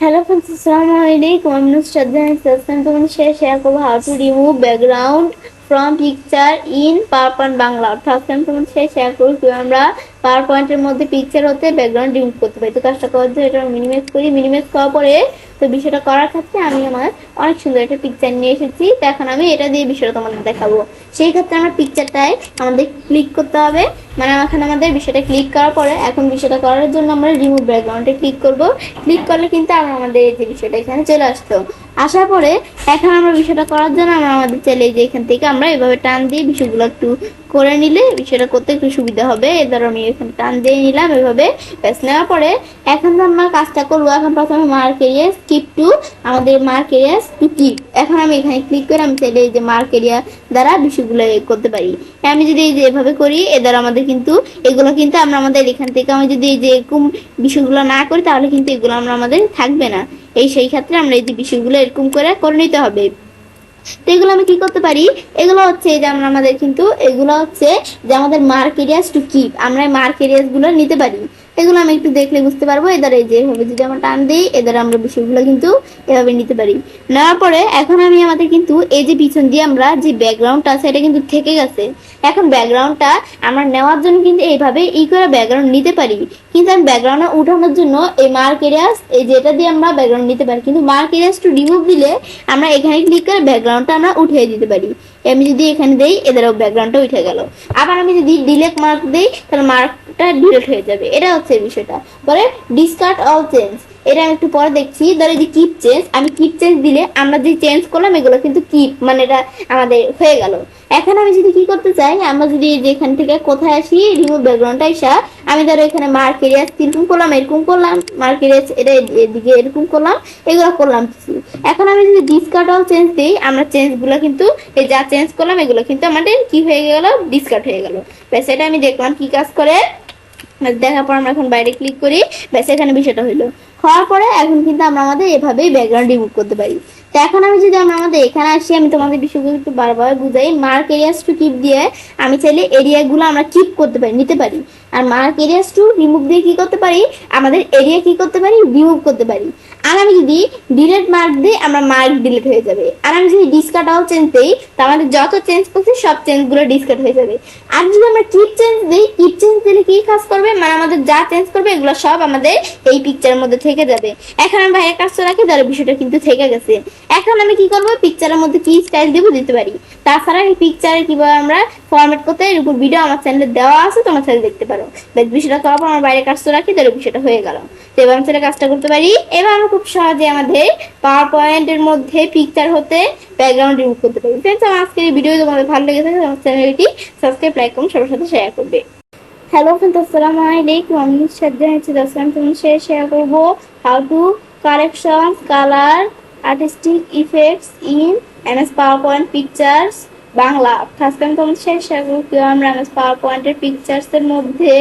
Hello friends, Assalamualaikum. I'm Nusrat Jahan. I'm going to share how to remove background from picture in PowerPoint Bangla. অর্থাৎ আমি তোমাদের share করব কিভাবে আমরা PowerPoint এর মধ্যে পিকচার হতে ব্যাকগ্রাউন্ড রিমুভ করতে পারি। তো কাজটা করার জন্য এটা মিনিমাইজ করি। মিনিমাইজ করার পরে তো বিষয়টা করার ক্ষেত্রে আমি আমার অনেক সুন্দর একটা পিকচার নিয়ে এসেছি। তো এখন আমি এটা দিয়ে বিষয়টা তোমাদের দেখাবো। সেই ক্ষেত্রে আমরা পিকচারটায় আমাদের ক্লিক করতে হবে। মানে এখানে আমাদের বিষয়টা ক্লিক করার পরে এখন বিষয়টা করার জন্য আমরা রিমুভ ব্যাকগ্রাউন্ডে ক্লিক করব। ক্লিক করলে কিন্তু আমাদের এই যে বিষয়টা এখানে চলে আসতো। আসার পরে এখন আমরা বিষয়টা করার জন্য আমরা আমাদের চাইলে যে এখান থেকে আমরা এভাবে টান দিয়ে বিষয়গুলো একটু করে নিলে বিষয়টা করতে একটু সুবিধা হবে। এবার আমি এখানে টান দিয়ে নিলাম এভাবে। ব্যাস নেওয়ার পরে এখন আমরা কাজটা করবো। এখন প্রথমে মার্ক এরিয়া স্কিপ টু আমাদের মার্ক এরিয়া টু কিপ। এখন আমি এখানে ক্লিক করে আমি চাইলে এই যে মার্ক এরিয়া দ্বারা বিষয়গুলো করতে পারি। আমি যদি এই যে এভাবে করি এ দ্বারা আমাদের কিন্তু এগুলো কিন্তু আমরা আমাদের এখান থেকে আমি যদি এই যে এরকম বিষয়গুলো না করি তাহলে কিন্তু এগুলো আমরা আমাদের থাকবে না। সেই ক্ষেত্রে আমরা এই যে বিষয়গুলো এরকম করে নিতে হবে। তো এগুলো আমি কি করতে পারি, এগুলো হচ্ছে যে আমরা আমাদের কিন্তু এগুলো হচ্ছে যে আমাদের মার্ক এরিয়াস টু কিপ, আমরা মার্ক এরিয়াস গুলো নিতে পারি। এগুলো আমি একটু দেখলে বুঝতে পারবো। এদের এই যে এভাবে যদি আমরা টান দিই এদের আমরা বিষয়গুলো কিন্তু এভাবে নিতে পারি। নেওয়ার পরে এখন আমি আমাদের কিন্তু এই যে পিছন দিয়ে আমরা যে ব্যাকগ্রাউন্ডটা আছে এটা কিন্তু থেকে গেছে। এখন ব্যাকগ্রাউন্ডটা আমরা নেওয়ার জন্য কিন্তু এইভাবে করে ব্যাকগ্রাউন্ড নিতে পারি। কিন্তু আমি ব্যাকগ্রাউন্ড উঠানোর জন্য এই মার্ক এরিয়াস এই যেটা দিয়ে আমরা ব্যাকগ্রাউন্ড নিতে পারি। কিন্তু মার্ক এরিয়াস টু রিমুভ দিলে আমরা এখানে ক্লিক করে ব্যাকগ্রাউন্ডটা আমরা উঠিয়ে দিতে পারি। আমি যদি এখানে দেই এদেরও ব্যাকগ্রাউন্ডটা উঠে গেল। আবার আমি যদি ডিলেট মার্ক দেই তাহলে মার্কটা ডিলেট হয়ে যাবে। এটা হচ্ছে বিষয়টা। পরে ডিসকার্ড অল চেঞ্জ, এটা আমি একটু পরে দেখছি। ধরো যে কিপ চেঞ্জ, আমি কিপ চেঞ্জ দিলে আমরা যে চেঞ্জ করলাম এগুলো কিন্তু কিপ মানে এটা আমাদের হয়ে গেল। এখন আমি যদি কি করতে চাই, আমরা যদি যেখান থেকে কোথায় আসি রিমুভ ব্যাকগ্রাউন্ডটা আসা, আমি ধরো এখানে মার্ক এরিয়াস এরকম করলাম এরকম করলাম, মার্ক এরিয়াস এটা এদিকে এরকম করলাম, এগুলো করলাম কিছু। এখন আমি যদি ডিসকার্ড অল চেঞ্জ দিই আমরা চেঞ্জগুলো কিন্তু এই যা চেঞ্জ করলাম এগুলো কিন্তু আমাদের কি হয়ে গেল, ডিসকার্ড হয়ে গেল। ব্যাস এটা আমি দেখলাম কি কাজ করে। দেখার পর আমরা এখন বাইরে ক্লিক করি। ব্যাস এখানে বিষয়টা হইলো। হওয়ার পরে এখন কিন্তু আমরা আমাদের এভাবেই ব্যাকগ্রাউন্ড রিমুভ করতে পারি। তো এখন আমি যদি আমরা আমাদের এখানে আসি, আমি তোমাদের বিষয়গুলো একটু বারবার বুঝাই। মার্ক এরিয়াস টু কিপ দিয়ে আমি চাইলে এরিয়াগুলো আমরা কিপ করতে পারি, নিতে পারি। আর মার্ক এরিয়াস টু রিমুভ দিয়ে কি করতে পারি, আমাদের এরিয়া কি করতে পারি, রিমুভ করতে পারি। আর আমি যদি ডিলেট মার্ক দিই আমরা মার্ক ডিলেট হয়ে যাবে। আর আমি যদি ডিসকার্ড অল চেঞ্জ দিই তা আমাদের যত চেঞ্জ করছি সব চেঞ্জগুলো ডিসকার্ড হয়ে যাবে। আর যদি আমরা কিপ চেঞ্জ দিই, কিপ চেঞ্জ দিলে কি কাজ করবে, মানে আমাদের যা চেঞ্জ করবে এগুলো সব আমাদের এই পিকচারের মধ্যে থেকে যাবে। এখন আমি বাইরের কাজটা রাখি, ধরো বিষয়টা কিন্তু থেকে গেছে। এখন আমি কি করবো, পিকচারের মধ্যে কি স্টাইল দেবো দিতে পারি। তাছাড়া এই পিকচারে কিভাবে আমরা ফরম্যাট করতে এর উপর ভিডিও আমার চ্যানেলে দেওয়া আছে, তোমার চ্যানেলে দেখতে পারো। বিষয়টা করার পর আমার বাইরের কাজটা রাখি, ধরো বিষয়টা হয়ে গেল। তো এবার আমি সেটা কাজটা করতে পারি। এবার আমরা খুব সহজে আমাদের পাওয়ার পয়েন্টের মধ্যে পিকচার হতে ব্যাকগ্রাউন্ড রিমুভ করতে পারি। ফ্রেন্ডস, আমার আজকের এই ভিডিও তোমাদের ভালো লেগে থাকে আমার চ্যানেলটি সাবস্ক্রাইব লাইক করুন, সবার সাথে শেয়ার করবে। হ্যালো ফ্রেন্ডস, আসসালামু আলাইকুম। আমি নুসরাত জাহান তোমাদের সাথে শেয়ার করব how to correction colour artistic effects in MS power point pictures Bangla. আজকে আমি তোমাদের সাথে শেয়ার করব কিভাবে আমরা এমএস পাওয়ার পয়েন্টের পিকচার্সের মধ্যে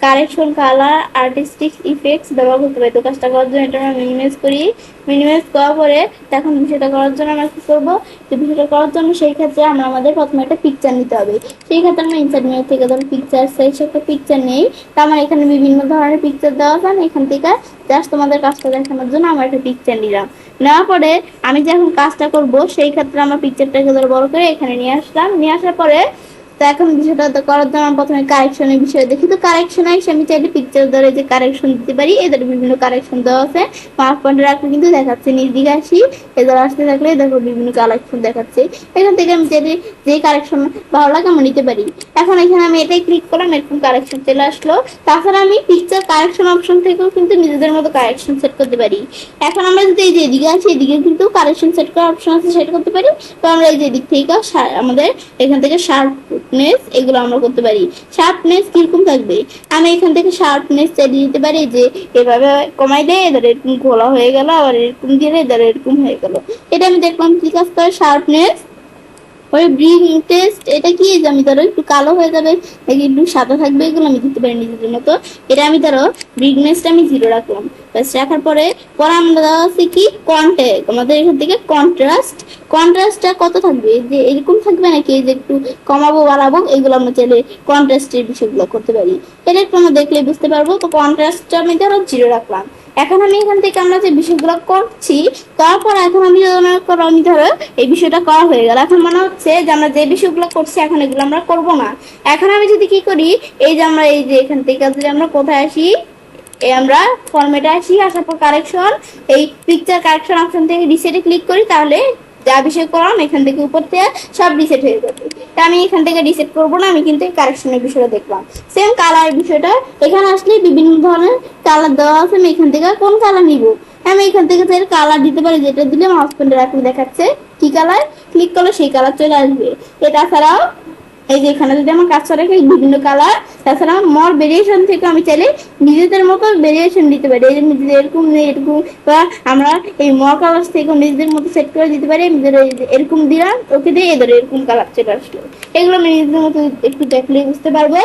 কারেকশন কালার আর্টিস্টিক ইফেক্টস ব্যবহার করতে পারি। তো কাজটা করার জন্য এটা আমরা মিনিমাইজ করি। মিনিমাইজ করার পরে এখন বিষয়টা করার জন্য আমরা কি করবো, যে বিষয়টা করার জন্য সেই ক্ষেত্রে আমরা আমাদের প্রথমে একটা পিকচার নিতে হবে। সেই ক্ষেত্রে আমরা ইনসার্ট মেনু থেকে ধরো পিকচার সাইজ একটা পিকচার নেই। তো আমার এখানে বিভিন্ন ধরনের পিকচার দেওয়া আছে। আমি এখান থেকে জাস্ট তোমাদের কাজটা দেখানোর জন্য আমার একটা পিকচার নিলাম। নেওয়ার পরে আমি যখন কাজটা করব সেই ক্ষেত্রে আমার পিকচারটাকে ধরো বড় করে এখানে নিয়ে আসলাম। নিয়ে আসার পরে তো এখন বিষয়টা করার জন্য প্রথমে কারেকশনের বিষয় দেখি। তো কারেকশনে আমি চাইলে পিকচার ধরে যে কারেকশন দিতে পারি। এদের বিভিন্ন কারেকশন দেওয়া আছে। পাওয়ার পয়েন্টে রাখলে কিন্তু দেখাচ্ছে। নিজ দিকে আসি, এদের আসতে থাকলে দেখো বিভিন্ন কালেকশন দেখাচ্ছে। এখান থেকে আমি চাইলে যে কারেকশন ভালো লাগে আমি নিতে পারি। এখন এখানে আমি এটাই ক্লিক করলাম, এরকম কারেকশন চলে আসলো। তাছাড়া আমি পিকচার কারেকশন অপশন থেকেও কিন্তু নিজেদের মতো কারেকশন সেট করতে পারি। এখন আমরা যদি এই যে এদিকে আসি, এদিকে কিন্তু কারেকশন সেট করার অপশন আছে, সেট করতে পারি। তো আমরা এই যে এদিক থেকে আমাদের এখান থেকে শার্পনেস এগুলো আমরা করতে পারি। শার্পনেস কিরকম থাকবে, আমি এখান থেকে শার্পনেস চালিয়ে দিতে পারি। যে এভাবে কমাইলে এদের এরকম ঘোলা হয়ে গেল, আবার এরকম দিলে এদের এরকম হয়ে গেল। এটা আমি দেখলাম কি কাজ করে শার্পনেস। পরে ব্রিং টেস্ট, এটা কি যে আমি ধরো একটু কালো হয়ে যাবে একটু সাদা থাকবে, এগুলো আমি দিতে পারি নিজেদের মতো। এটা আমি ধরো ব্রিগনেসটা আমি 0 রাখলাম। ব্যাস রাখার পরে আমরা দেওয়া আছে কি কন্ট্রাস্ট, আমাদের এখান থেকে কন্ট্রাস্টটা কত থাকবে, যে এরকম থাকবে নাকি যে একটু কমাবো বাড়াবো, এগুলো আমরা চাইলে কন্ট্রাস্টের বিষয়গুলো করতে পারি। এটা একটু আমরা দেখলে বুঝতে পারবো। তো কন্ট্রাস্টটা আমি ধরো 0 রাখলাম। এখন আমি এখান থেকে আমরা যে বিষয়গুলো করছি, তারপর এখন আমি ধরো এই বিষয়টা করা হয়ে গেল, এখন মনে হচ্ছে যে আমরা যে বিষয়গুলো করছি এখন এগুলো আমরা করব না। এখন আমি যদি কি করি, এই যে আমরা এই যে এখান থেকে যদি আমরা কোথায় আসি, আমরা ফরম্যাটে আসি, আসার পর কারেকশন, এই পিকচার কারেকশন অপশন থেকে রিসেটে ক্লিক করি, তাহলে যা বিষয় করলাম এখান থেকে উপর থেকে সব রিসেট হয়ে যাবে। তা আমি এখান থেকে রিসেট করবো না, আমি কিন্তু এই কারেকশনের বিষয়টা দেখলাম। সেম কালার বিষয়টা, এখানে আসলে বিভিন্ন ধরনের কালার দেওয়া আছে, আমি এখান থেকে কোন কালার নিব, আমি এখান থেকে কালার দিতে পারি, যেটা দিলে আমার হাজবেন্ডের এখন দেখাচ্ছে কি কালার, ক্লিক করলে সেই কালার চলে আসবে। এটা ছাড়াও এই যে এখানে যদি আমার কাজ করে বিভিন্ন কালার, তাছাড়া মোর ভেরিয়েশন থেকে আমি চাইলে নিজেদের মতো ভেরিয়েশন দিতে পারি, এই যে এরকম এরকম, বা আমরা এই মোর কালার থেকে নিজেদের মতো সেট করে দিতে পারি। এরকম দিলাম, ওকে দিয়ে এদের এরকম কালার চলে আসলো। এগুলো আমি নিজেদের মতো একটু দেখলে বুঝতে পারবো।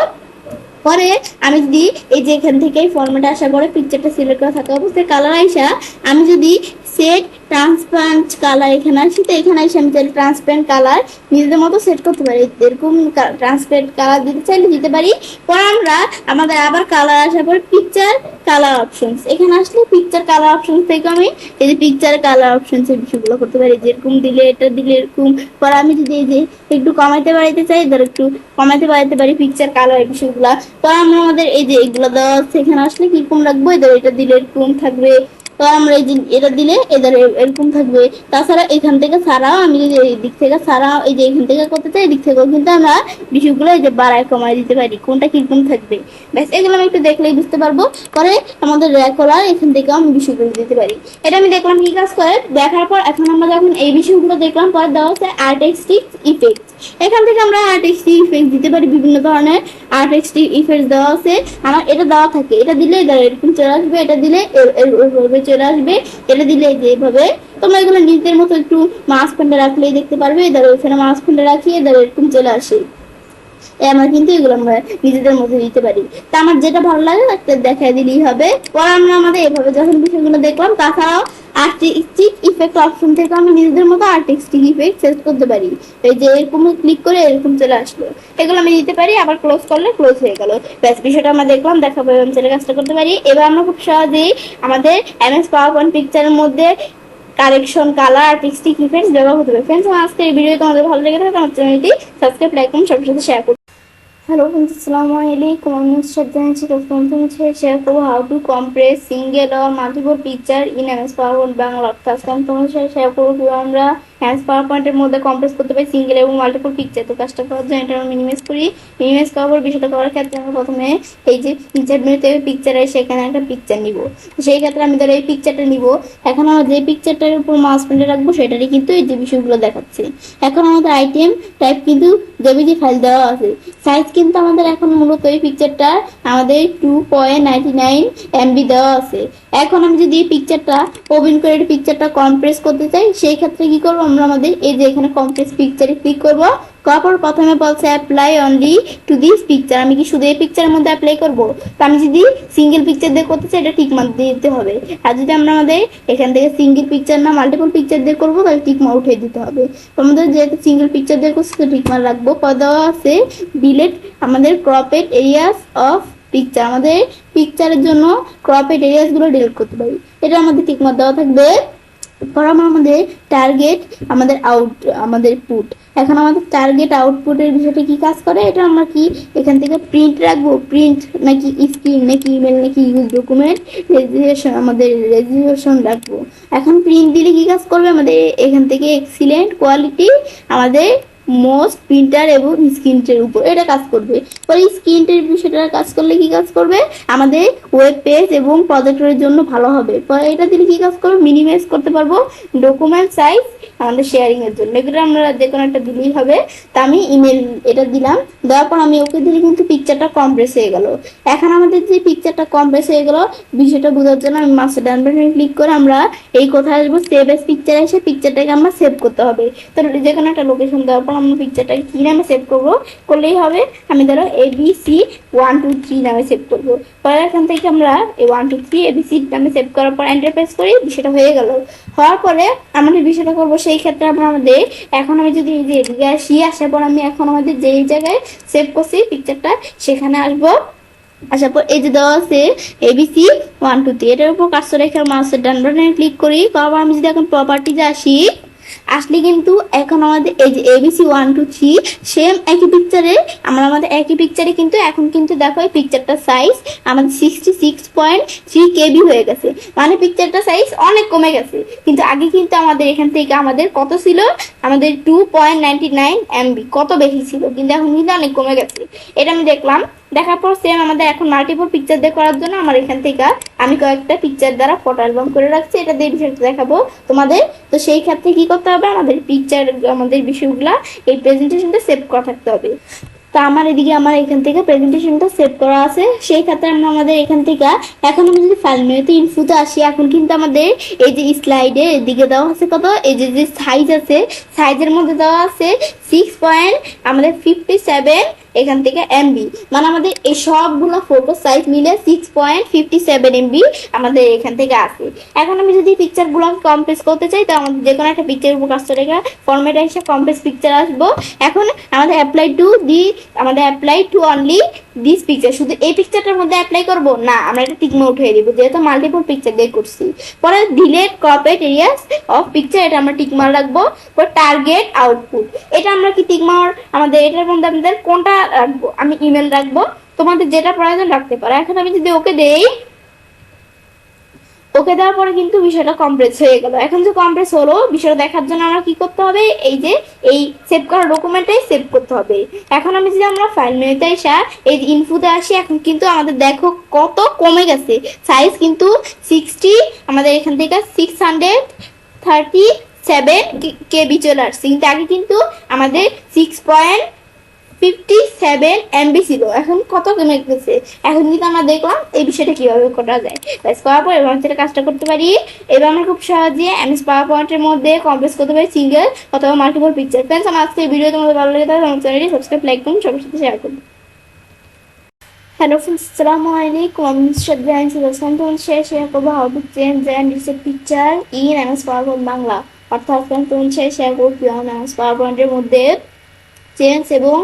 পরে আমি যদি এই যে এখান থেকে ফরম্যাটে আসার পরে পিকচারটা সিলেক্ট করা থাকা অবস্থায় কালার আইসা আমি যদি সেট ট্রান্সপারেন্ট কালার এখানে আসি, তো এখানে এসে আমি চাইলে ট্রান্সপারেন্ট কালার নিজেদের মতো সেট করতে পারি, এরকম ট্রান্সপারেন্ট কালার দিতে চাইলে দিতে পারি। পরে আমরা আমাদের আবার কালার আসার পর পিকচার কালার অপশনস, এখানে আসলে পিকচার কালার অপশনস থেকে আমি এই যে পিকচার কালার অপশনস এর বিষয়গুলো করতে পারি, যেরকম দিলে এটা দিলে এরকম। পরে আমি যদি এই যে একটু কমাইতে বাড়াইতে চাই, ধর একটু কমাইতে বাড়াইতে পারি পিকচার কালার এই বিষয়গুলা। তো আমরা আমাদের এই যে এগুলো দেওয়া আছে, এখানে আসলে কিরকম রাখবো, এদের এটা দিলে এরকম থাকবে, তো আমরা এই যে এটা দিলে এদের এরকম থাকবে। তাছাড়া এখান থেকে ছাড়াও আমি যদি এই দিক থেকে ছাড়াও এই যে এখান থেকে করতে চাই, এদিক থেকেও কিন্তু আমরা বিষয়গুলো এই যে বাড়ায় কমায় দিতে পারি, কোনটা কিরকম থাকবে। ব্যাস এগুলো আমি একটু দেখলেই বুঝতে পারবো। পরে আমাদের রেকলার এখান থেকে আমি বিষয়গুলো দিতে পারি। এটা আমি দেখলাম কি কাজ করে, দেখার পর এখন আমরা যখন এই বিষয়গুলো দেখলাম, পরে দেওয়া হচ্ছে আর্টিস্টিক ইফেক্ট। এখান থেকে আমরা আর্টিস্টিক ইফেক্ট দিতে পারি, বিভিন্ন ধরনের আর্টিস্টিক ইফেক্ট দেওয়া আছে। আমার এটা দেওয়া থাকে, এটা দিলে এরকম চলে আসবে, এটা দিলে এভাবে চলে আসবে, এটা দিলে যে এভাবে। তোমরা এগুলো নিজেদের মতো একটু মাছ ফেন্ডে রাখলেই দেখতে পারবে, এদের ওইখানে মাছ ফেন্ডে রাখি, এদের এরকম চলে আসে। আমরা কিন্তু এগুলো আমরা নিজেদের মধ্যে দিতে পারি। তা আমার যেটা ভালো লাগে একটা দেখাই দিলেই হবে। পরে আমরা আমাদের এভাবে যখন বিষয়গুলো দেখলাম, তাছাড়াও আর্টিস্টিক ইফেক্ট অপশন থেকে আমি নিজেদের মতো আর্টিস্টিক ইফেক্ট সেট করতে পারি। এই যে এরকম ক্লিক করে এরকম চলে আসলো, এগুলো আমি দিতে পারি। আবার ক্লোজ করলে ক্লোজ হয়ে গেল। ব্যাস বিষয়টা আমরা দেখলাম, দেখাবো এবং ছেলে কাজটা করতে পারি। এবার আমরা খুব সহজেই আমাদের এমএস পাওয়ার পয়েন্ট পিকচারের মধ্যে কারেকশন কালার আর্টিস্টিক ইফেক্টস ব্যবহার করতে পারি। ফ্রেন্ডস, আজকে এই ভিডিও তোমাদের ভালো লেগে থাকে আমার চ্যানেলটি সাবস্ক্রাইব, লাইক এবং সবার সাথে শেয়ার করুন। Hello friends, Assalamualaikum. I'm Shraddha share করব how to compress single or multiple picture in MS PowerPoint Bangla. আজকে আমি তোমাদের সাথে শেয়ার করব কিভাবে আমরা MS PowerPoint এর মধ্যে কম্প্রেস করতে পারি সিঙ্গেল এবং মাল্টিপল পিকচার। তো কাজটা করার জন্য এটা আমরা মিনিমাইজ করি। মিনিমাইজ করার বিষয়টা করার ক্ষেত্রে আমরা প্রথমে এই যে পিকচার মেনুতে পিকচার আছে, সেখানে একটা পিকচার নিব। সেই ক্ষেত্রে আমি ধরো এই পিকচারটা নিব। এখন আমরা যে পিকচারটার উপর মাউস পয়েন্টার রাখবো সেটারই কিন্তু এই যে বিষয়গুলো দেখাচ্ছে। এখন আমাদের আইটেম টাইপ কিন্তু জেপিজি ফাইল দেওয়া আছে। সাইজ কিন্তু আমাদের এখন মূলত এই পিকচারটা আমাদের 2.99 MB দেওয়া আছে। এখন আমি যদি এই পিকচারটা ওপেন করে পিকচারটা কম্প্রেস করতে চাই, সেই ক্ষেত্রে কি করবো, আমরা আমাদের এই যে এখানে কম্প্রেস পিকচারে ক্লিক করবো। তারপর প্রথমে বলছে apply only to this picture, আমি কি শুধু এই পিকচারের মধ্যে অ্যাপ্লাই করব? তো আমি যদি সিঙ্গেল পিকচার দিয়ে করতে চাই, এটা টিক মার্ক দিয়ে দিতে হবে। আর যদি আমরা আমাদের এখান থেকে সিঙ্গেল পিকচার না মাল্টিপল পিকচার দিয়ে করবো, তাহলে টিক মার্ক উঠিয়ে দিতে হবে। তো আমাদের যেহেতু সিঙ্গেল পিকচার দিয়ে করছি, তো টিক মার্ক রাখবো। পর দেওয়া আছে ডিলেট আমাদের ক্রপেড এরিয়াস অফ পিকচার, আমাদের পিকচারের জন্য ক্রপেড এরিয়াস গুলো ডিলিট করতে পারি, এটা আমাদের টিক মার্ক দেওয়া থাকবে। পর আমাদের টার্গেট আমাদের আমাদের পুট। এখন আমাদের টার্গেট আউটপুটের বিষয়টা কি কাজ করে, এটা আমরা কি এখান থেকে প্রিন্ট রাখবো, প্রিন্ট নাকি স্ক্রিন নাকি ইমেল নাকি ইউজ ডকুমেন্ট রেজুলেশন, আমাদের রেজুলেশন রাখবো। এখন প্রিন্ট দিলে কি কাজ করবে, আমাদের এখান থেকে এক্সিলেন্ট কোয়ালিটি আমাদের মোস্ট প্রিন্টার এবং স্ক্রিনের উপর এটা কাজ করবে। পরে স্ক্রিনের বিষয়টা কাজ করলে কি কাজ করবে, আমাদের ওয়েব পেজ এবং প্রজেক্টরের জন্য ভালো হবে। পরে এটা দিলে কি কাজ করবে, মিনিমাইজ করতে পারবো ডকুমেন্ট সাইজ আমাদের শেয়ারিং এর জন্য। এগুলো আমরা যে কোনো একটা দিলেই হবে। তা আমি ইমেল এটা দিলাম, দেওয়ার পর আমি ওকে দিলে কিন্তু পিকচারটা কমপ্রেস হয়ে গেল। এখন আমাদের যে পিকচারটা কমপ্রেস হয়ে গেল, বিষয়টা বোঝার জন্য আমি মাস্টার ডান বাটনে ক্লিক করে আমরা এই কোথায় আসবো, সেভ এস পিকচার, এসে পিকচারটাকে আমরা সেভ করতে হবে। তো যে কোনো একটা লোকেশন দেওয়ার পর আমরা পিকচারটাকে কি নামে সেভ করবো করলেই হবে, আমি ধরো ABC123 নামে সেভ করবো। পরে এখান থেকে আমরা এই 123 ABC নামে সেভ করার পর এন্টার প্রেস করি, বিষয়টা হয়ে গেল। হওয়ার পরে আমাদের বিষয়টা করবো, সেই ক্ষেত্রে আমরা আমাদের এখন আমি যদি এই যে এদিকে আসি, আসার পর আমি এখন আমাদের যেই জায়গায় সেভ করছি পিকচারটা সেখানে আসবো। আসার পর এই যে দেওয়া আছে ABC123, এটার উপর কার্সর রেখে মাউসের ডান বাটনে ক্লিক করি। তারপর আমি যদি এখন প্রপার্টিতে আসি, আসলে কিন্তু এখন আমাদের এই যে ABC123 সেম একই পিকচারে আমাদের একই পিকচারে কিন্তু এখন কিন্তু দেখো এই পিকচারটার সাইজ আমাদের 66.3 KB হয়ে গেছে, মানে পিকচারটা সাইজ অনেক কমে গেছে। কিন্তু আগে কিন্তু আমাদের এখান থেকে আমাদের কত ছিল, আমাদের 2.99 MB, কত বেশি ছিল, কিন্তু এখন কিন্তু অনেক কমে গেছে। এটা আমি দেখলাম, দেখার পর সেম আমাদের এখন মাল্টিপল পিকচার দিয়ে করার জন্য আমার এখান থেকে আমি কয়েকটা পিকচার দ্বারা ফটো অ্যালবাম করে রাখছি, এটা দিয়ে বিষয়টা দেখাবো তোমাদের। তো সেই ক্ষেত্রে কি করতে হবে, আমাদের পিকচার আমাদের বিষয়গুলা এই প্রেজেন্টেশনটা সেভ করা থাকতে হবে। তো আমার এদিকে আমার এখান থেকে প্রেজেন্টেশনটা সেভ করা আছে, সেই ক্ষেত্রে আমরা আমাদের এখান থেকে এখন আমি যদি ফাইল মেনুতে ইনফোতে আসি, এখন কিন্তু আমাদের এই যে স্লাইডে এদিকে দেওয়া আছে কত, এই যে যে সাইজ আছে সাইজের মধ্যে দেওয়া আছে 6.57 এখান থেকে MB, মানে আমাদের এই সবগুলো ফটো সাইজ মিলে 6.57 MB আমাদের এখান থেকে আছে। এখন আমি যদি পিকচারগুলো কম্প্রেস করতে চাই, তো আমাদের যে কোনো একটা পিকচারের উপর কাজটা রেখে ফরম্যাট এসে কম্প্রেস পিকচার আসবো। এখন আমাদের apply to only this picture, শুধু এই পিকচারটার মধ্যে অ্যাপ্লাই করব না, আমরা এটা টিকমা উঠিয়ে দিব, যেহেতু মাল্টিপল পিকচার দিয়ে করছি। পরে ডিলেট ক্রপেড এরিয়াস অফ পিকচার, এটা আমরা টিকমার রাখবো। পরে টার্গেট আউটপুট, এটা আমরা কি টিকমার আমাদের এটার মধ্যে আমাদের কোনটা রাখবো, আমি ইমেল রাখবো, তোমাদের যেটা প্রয়োজন রাখতে পারো। এখন আমি যদি ওকে দেই, ওকে দেওয়ার পরে কিন্তু বিষয়টা কমপ্রেস হয়ে গেল। এখন যে কমপ্রেস হলো, বিষয়টা দেখার জন্য আমরা কি করতে হবে, এই যে এই সেভ করা ডকুমেন্টটাই সেভ করতে হবে। এখন আমি যদি আমরা ফাইল মেনুতে এসে এই যে ইনফোতে আসি, এখন কিন্তু আমাদের দেখো কত কমে গেছে সাইজ, কিন্তু 60 আমাদের এখান থেকে 637 KB চলে আসছে, কিন্তু আগে কিন্তু আমাদের 6.57 MB ছিল, এখন কত কমে গেছে। এখন কিন্তু আমরা দেখলাম এই বিষয়টা কিভাবে করা যায়। ব্যাস করার পর এবার আমরা কাজটা করতে পারি। এবার আমরা খুব সহজে MS পাওয়ার পয়েন্টের মধ্যে কম্প্রেস করতে পারি সিঙ্গেল অথবা মাল্টিপল পিকচার। ফ্রেন্ডস, আমার আজকের ভিডিও তোমাদের ভালো লাগে তাহলে আমার চ্যানেলটি সাবস্ক্রাইব, লাইক করুন, সবার সাথে শেয়ার করুন। হ্যালো ফ্রেন্ডস, আসসালামু আলাইকুম। আমি শ্রদ্ধা তোমাদের শেয়ার করবো how to change and reset picture in MS PowerPoint Bangla. অর্থাৎ ফ্রেন্ডস, তোমাদের শেয়ার করবো কিভাবে MS পাওয়ার পয়েন্টের মধ্যে চেঞ্জ এবং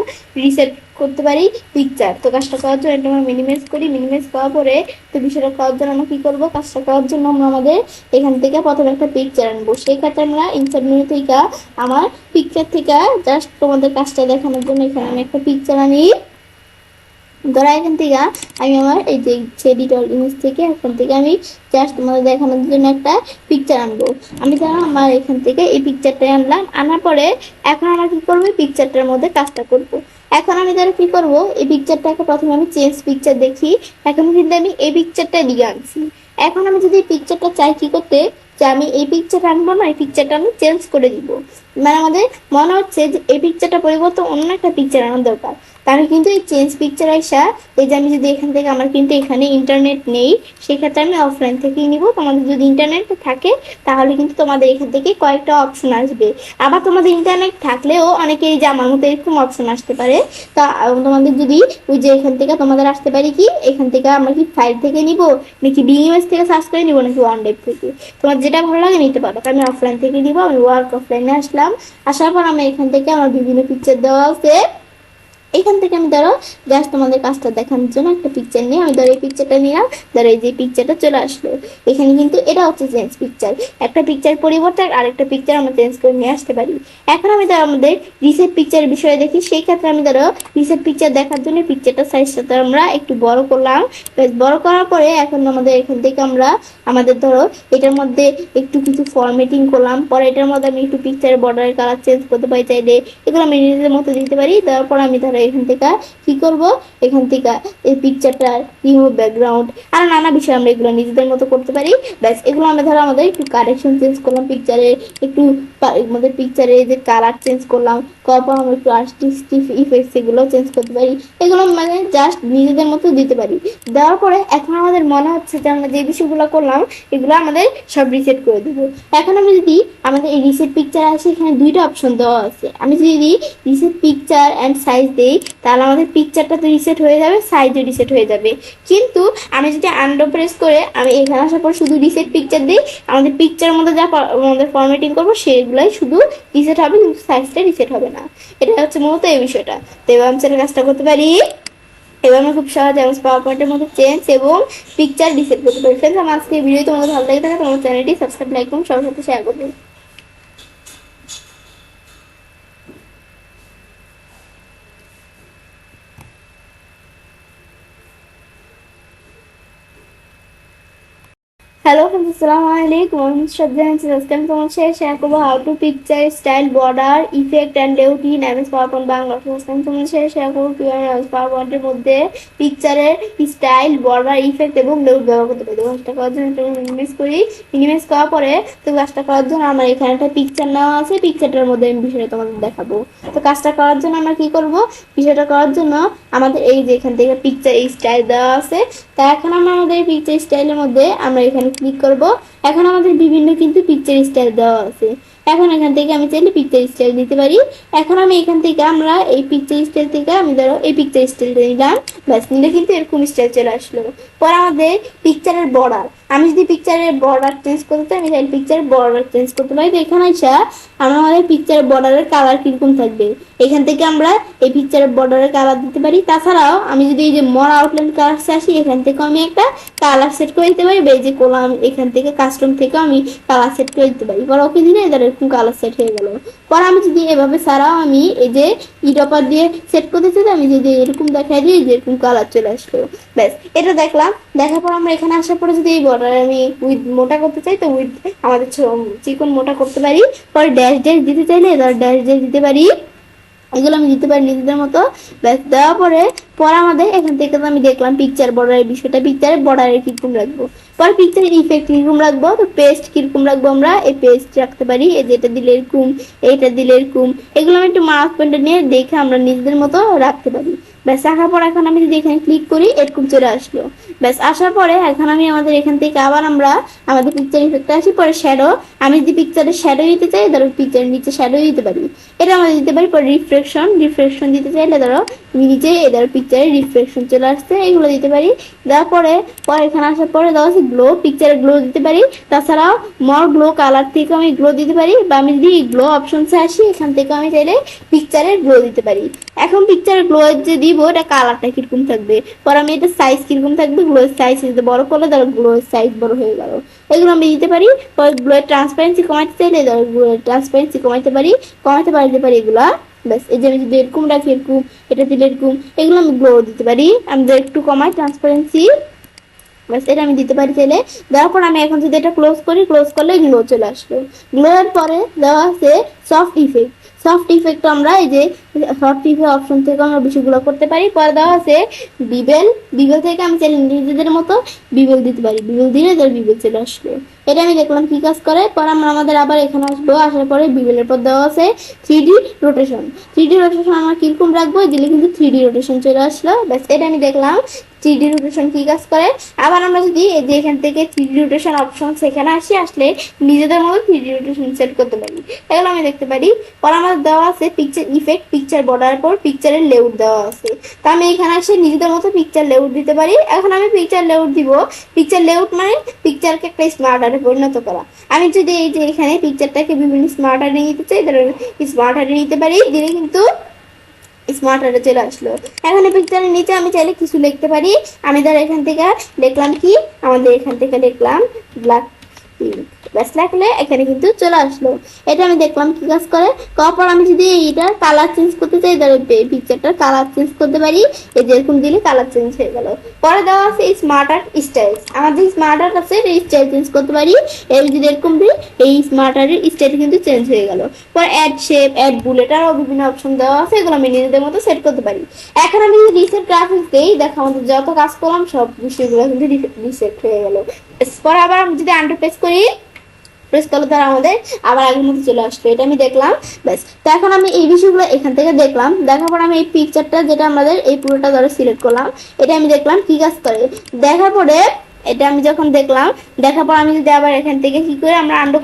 রিসেট করতে পারি পিকচার। তো কাজটা করার জন্য এটা আমরা মিনিমাইজ করি, মিনিমাইজ করার পরে তো বিষয়টা করার জন্য আমরা কি করবো, কাজটা করার জন্য আমরা আমাদের এখান থেকে প্রথমে একটা পিকচার আনবো। সেই ক্ষেত্রে আমরা ইনসার্ট মেনু থেকে আমার পিকচার থেকে জাস্ট তোমাদের কাজটা দেখানোর জন্য এখানে আমি একটা পিকচার আনি। ধরা এখান থেকে আমি আমার এই যে এডিটর ইমেজ থেকে এখান থেকে আমি জাস্ট তোমাদের দেখানোর জন্য একটা পিকচার আনবো। আমি ধরো আমার এখান থেকে এই পিকচারটাই আনলাম, আনার পরে এখন আমরা কি করবো, পিকচারটার মধ্যে কাজটা করব। এখন আমি ধরো কি করব, এই পিকচারটাকে প্রথমে আমি চেঞ্জ পিকচার দেখি, এখন কিন্তু আমি এই পিকচারটা দিকে আনছি। এখন আমি যদি এই পিকচারটা চাই কি করতে, যে আমি এই পিকচারটা আনবো না, এই পিকচারটা আমি চেঞ্জ করে দিব, মানে আমাদের মনে হচ্ছে যে এই পিকচারটা পরিবর্তন অন্য একটা পিকচার আনার দরকার। তাহলে কিন্তু এই চেঞ্জ পিকচার আসা, এই যে আমি যদি এখান থেকে আমার কিন্তু এখানে ইন্টারনেট নেই, সেক্ষেত্রে আমি অফলাইন থেকেই নিব। তোমাদের যদি ইন্টারনেট থাকে তাহলে কিন্তু তোমাদের এখান থেকে কয়েকটা অপশন আসবে। আবার তোমাদের ইন্টারনেট থাকলেও অনেকেই যে আমার মতো এরকম অপশন আসতে পারে। তা তোমাদের যদি ওই যে এখান থেকে তোমাদের আসতে পারি কি, এখান থেকে আমরা কি ফাইল থেকে নিব নাকি বিইএমএস থেকে সার্চ করে নিব নাকি ওয়ানড্রাইভ থেকে, তোমার যেটা ভালো লাগে নিতে পারো। আমি অফলাইন থেকে নিব, আমি ওয়ার্ক অফলাইনে আসলাম। আসার পর আমি এখান থেকে আমার বিভিন্ন পিকচার দেওয়া আছে, এখান থেকে আমি ধরো জাস্ট তোমাদের কাজটা দেখানোর জন্য একটা পিকচার নিয়ে আমি ধরো এই পিকচারটা নিলাম, ধরো এই যে পিকচারটা চলে আসলো। এখানে কিন্তু এটা হচ্ছে চেঞ্জ পিকচার, একটা পিকচার পরিবর্তে আরেকটা পিকচার আমরা চেঞ্জ করে নিয়ে আসতে পারি। এখন আমি ধরো আমাদের রিসেট পিকচারের বিষয়ে দেখি, সেই ক্ষেত্রে আমি ধরো রিসেট পিকচার দেখার জন্য পিকচারটা সাইজটা আমরা একটু বড় করলাম। বড় করার পরে এখন আমাদের এখান থেকে আমরা আমাদের ধরো এটার মধ্যে একটু কিছু ফরম্যাটিং করলাম, পরে এটার মধ্যে আমি একটু পিকচারের বর্ডারের কালার চেঞ্জ করতে পারি, চাইলে এগুলো আমি নিজেদের মতো দিতে পারি। তারপর আমি ধরো এখান থেকে কি করব, এখান থেকে এই পিকচারটা রিমুভ ব্যাকগ্রাউন্ড আর নানা বিষয় আমরা এগুলো নিজেদের মতো করতে পারি। ব্যাস এগুলো আমরা ধরো আমাদের একটু কারেকশন চেঞ্জ করলাম, পিকচারে একটু আমাদের পিকচারে যে কালার চেঞ্জ করলাম, তারপর আমরা একটু আর্টিস্টিক ইফেক্টস এগুলো চেঞ্জ করতে পারি। এগুলো মানে জাস্ট নিজেদের মতো দিতে পারি। দেওয়ার পরে এখন আমাদের মনে হচ্ছে যে আমরা যে বিষয়গুলো করলাম এগুলো আমাদের সব রিসেট করে দেবো। এখন আমি যদি আমাদের এই রিসেট পিকচার আসে, এখানে দুইটা অপশন দেওয়া আছে। আমি যদি রিসেট পিকচার অ্যান্ড সাইজ দেই তাহলে আমাদের পিকচারটা তো রিসেট হয়ে যাবে, সাইজও রিসেট হয়ে যাবে। কিন্তু আমি যদি আন্ডো প্রেস করে আমি এখানে আসার পর শুধু রিসেট পিকচার দিই, আমাদের পিকচারের মধ্যে যা আমাদের ফরম্যাটিং করবো সেগুলাই শুধু রিসেট হবে, কিন্তু সাইজটা রিসেট হবে না। এটা হচ্ছে মূলত এই বিষয়টা। তো এবার আমি সেটা কাজটা করতে পারি। এবার আমরা খুব সহজে এমএস পাওয়ার পয়েন্টের মধ্যে চেঞ্জ এবং পিকচার রিসেট করতে পারি। ফ্রেন্ডস, আমার আজকে ভিডিও তোমাদের ভালো লাগে থাকে তোমার চ্যানেলটি সাবস্ক্রাইব, লাইক এবং সবার সাথে শেয়ার করবে। হ্যালো ফ্রেন্ডস, আসসালামু আলাইকুম। আমি শ্রদ্ধা আছি। আজকে আমি তোমার সাথে শেয়ার করবো how two picture style border effect and layout in MS power point Bangla. আজকে আমি তোমার সাথে শেয়ার করবো কিভাবে এমএস পাওয়ার পয়েন্টের মধ্যে পিকচারের স্টাইল বর্ডার ইফেক্ট এবং লেআউট ব্যবহার করতে পারি। কাজটা করার জন্য মিনিমাইজ করি। মিনিমাইজ করার পরে তো কাজটা করার জন্য আমার এখানে একটা পিকচার নেওয়া আছে, পিকচারটার মধ্যে আমি বিষয়টা তোমাদের দেখাবো। তো কাজটা করার জন্য আমরা কি করব, বিষয়টা করার জন্য আমাদের এই যে এখান থেকে পিকচার স্টাইল দেওয়া আছে। তা এখন আমরা আমাদের পিকচার স্টাইলের মধ্যে আমরা এখানে ক্লিক করব। এখন আমাদের বিভিন্ন কিন্তু পিকচার স্টাইল দেওয়া আছে। এখন এখান থেকে আমি চাইলে পিকচার স্টাইল দিতে পারি। এখন আমি এখান থেকে আমরা এই পিকচার স্টাইল থেকে আমি ধরো এই পিকচার স্টাইলটা নিলাম। ব্যাস নিলে কিন্তু এরকম স্টাইল চলে আসলো। পর আমাদের পিকচারের বর্ডার, আমি যদি পিকচারের বর্ডার চেঞ্জ করতে চাই আমি চাইলে পিকচারের বর্ডার চেঞ্জ করতে পারি। তো এখানে আসা আমরা আমাদের পিকচারের বর্ডারের কালার কিরকম থাকবে এখান থেকে আমরা এই পিকচারের বর্ডারের কালার দিতে পারি। তাছাড়াও আমি যদি এই যে মোর আউটলাইন কালার আসি এখান থেকে আমি একটা কালার সেট করে দিতে পারি। যে কোলাম এখান থেকে কাস্টম থেকে আমি কালার সেট করে দিতে পারি। পর ওকে দিলে এদের এরকম কালার সেট হয়ে গেল। পর আমি যদি এভাবে ছাড়াও আমি এই যে ইডপার দিয়ে সেট করতে চাই, আমি যদি এরকম দেখাই দিই যে এরকম কালার চলে আসলো। ব্যাস এটা দেখলাম। দেখার পর আমরা এখানে আসার পরে যদি এই বর্ডার আমি উইথ মোটা করতে চাই তো উইথ আমাদের চিকন মোটা করতে পারি। পরে ড্যাশ ড্যাশ দিতে চাইলে এদের ড্যাশ ড্যাশ দিতে পারি। এগুলো আমি দিতে পারি নিজেদের মতো। ব্যাস দেওয়ার পরে আমাদের এখান থেকে তো আমি দেখলাম পিকচার বর্ডারের বিষয়টা, পিকচারের বর্ডারে কিরকম রাখবো। পরে পিকচারের ইফেক্ট কিরকম রাখবো, তো পেস্ট কিরকম রাখবো, আমরা এই পেস্ট রাখতে পারি। এই যেটা দিলে এরকম, এইটা দিলে এরকম, এগুলো আমি একটু মাউস পয়েন্টার নিয়ে দেখে আমরা নিজেদের মতো রাখতে পারি। ব্যাস রাখার পর এখন আমি যদি এখানে ক্লিক করি এরকম চলে আসলো। ব্যাস আসার পরে এখন আমি আমাদের এখান থেকে আবার আমরা আমাদের পিকচার ইফেক্টে আসি। পরে শ্যাডো, আমি যদি পিকচারের শ্যাডো দিতে চাই ধরো পিকচারের নিচে শ্যাডো দিতে পারি, এটা আমরা দিতে পারি। পরে রিফ্লেকশন দিতে চাইলে ধরো নিচে এদের পিকচারে রিফ্লেকশন চলে আসছে, এগুলো দিতে পারি। দেওয়ার পরে এখানে আসার পরে দেওয়া আছে গ্লো, পিকচারে গ্লো দিতে পারি। তাছাড়াও মর গ্লো কালার থেকে আমি গ্লো দিতে পারি, বা আমি যদি গ্লো অপশনসে আসি এখান থেকে আমি চাইলে পিকচারের গ্লো দিতে পারি। এখন পিকচারের গ্লো যে দিব এটা কালারটা কিরকম থাকবে, পর আমি এটা সাইজ কিরকম থাকবে, গ্লোর সাইজ যদি বড় করলে ধরো গ্লোর সাইজ বড় হয়ে গেল, এগুলো আমি দিতে পারি। পরে গ্লোয়ের ট্রান্সপারেন্সি কমাইতে চাইলে ধরো গ্লোয়ের ট্রান্সপারেন্সি কমাইতে পারি এগুলা। ব্যাস এই যে আমি যদি এরকম রাখি এরকম, এটা দিলে এরকম, এগুলো আমি গ্লো দিতে পারি। আমি একটু কমাই ট্রান্সপারেন্সি, ব্যাস এটা আমি দিতে পারি চাইলে। দেওয়ার পর আমি এখন যদি এটা ক্লোজ করি, ক্লোজ করলে গ্লো চলে আসলো। গ্লোয়ের পরে দেওয়া আছে সফট ইফেক্ট। সফট ইফেক্ট আমরা এই যে সফট ইফেক্ট অপশন থেকে আমরা বিষয়গুলো করতে পারি। পরে দেওয়া আছে বিবেল, বিবেল থেকে আমি চাইলে নিজেদের মতো বিবেল দিতে পারি, বিবেল দিলে তার বিবেল চলে আসলো। এটা আমি দেখলাম কি কাজ করে। পরে আমরা আমাদের আবার এখানে আসবো, আসার পরে বিবেলের পর দেওয়া আছে 3D রোটেশন। 3D রোটেশন আমরা কিরকম রাখবো দিলে কিন্তু 3D রোটেশন চলে আসলো। ব্যাস এটা আমি দেখলাম 3D রোটেশন কি কাজ করে। আবার আমরা যদি এই যে এখান থেকে 3D রোটেশন অপশন সেখানে আসলে নিজেদের মতো 3D রোটেশন সেট করতে পারি, এগুলো আমি দেখতে পারি। পর আমাদের দেওয়া আছে পিকচার ইফেক্ট, পিকচার বর্ডার পর পিকচারের লেআউট দেওয়া আছে। তো আমি এখানে আসে নিজেদের মতো পিকচার লেআউট দিতে পারি। এখন আমি পিকচার লেআউট দিব। পিকচার লেআউট মানে পিকচারকে একটা স্মার্ট আর্টে পরিণত করা। আমি যদি এই যে এখানে পিকচারটাকে বিভিন্ন স্মার্ট আর্টে নিতে চাই ধরো স্মার্ট আর্টে নিতে পারি, দিলে কিন্তু স্মার্ট আর্টে চলে আসলো। এখানে পিকচারের নিচে আমি চাইলে কিছু লিখতে পারি। আমি ধর এখান থেকে লিখলাম কি, আমাদের এখান থেকে লিখলাম ব্ল্যাক ব্যাস লাগলে এখানে কিন্তু চলে আসলো। এটা আমি দেখলাম কি কাজ করে। তারপর আমি যদি এইটার কালার চেঞ্জ করতে চাই তাহলে পিকচারটার কালার চেঞ্জ করতে পারি। এই যেরকম দিলে কালার চেঞ্জ হয়ে গেল। পরে দেওয়া আছে স্মার্ট আর্ট স্টাইল। আমার যে স্মার্ট আর্ট আছে এই স্টাইল চেঞ্জ করতে পারি। এই যদি এরকম দিই এই স্মার্ট আর্টের স্টাইল কিন্তু চেঞ্জ হয়ে গেল। পরে অ্যাড শেপ, অ্যাড বুলেট আরও বিভিন্ন অপশন দেওয়া আছে, এগুলো আমি নিজেদের মতো সেট করতে পারি। এখন আমি যদি রিসেট গ্রাফিক্স দিই, দেখো আমাদের যত কাজ করলাম সব বিষয়গুলো কিন্তু রিসেট হয়ে গেল। পরে আবার আমি যদি আন্ডার প্রেস করি, প্রেস করলে তারা আমাদের আবার আগের মতো চলে আসবে। এটা আমি দেখলাম। ব্যাস, তো এখন আমি এই বিষয়গুলো এখান থেকে দেখলাম। দেখার পর আমি এই পিকচারটা যেটা আমাদের এই পুরোটা ধরে সিলেক্ট করলাম, এটা আমি দেখলাম কি কাজ করে। দেখার পরে এটা আমি যখন দেখলাম, দেখার পর আমি যদি আবার এখান থেকে কি করে আমরা আন্ডু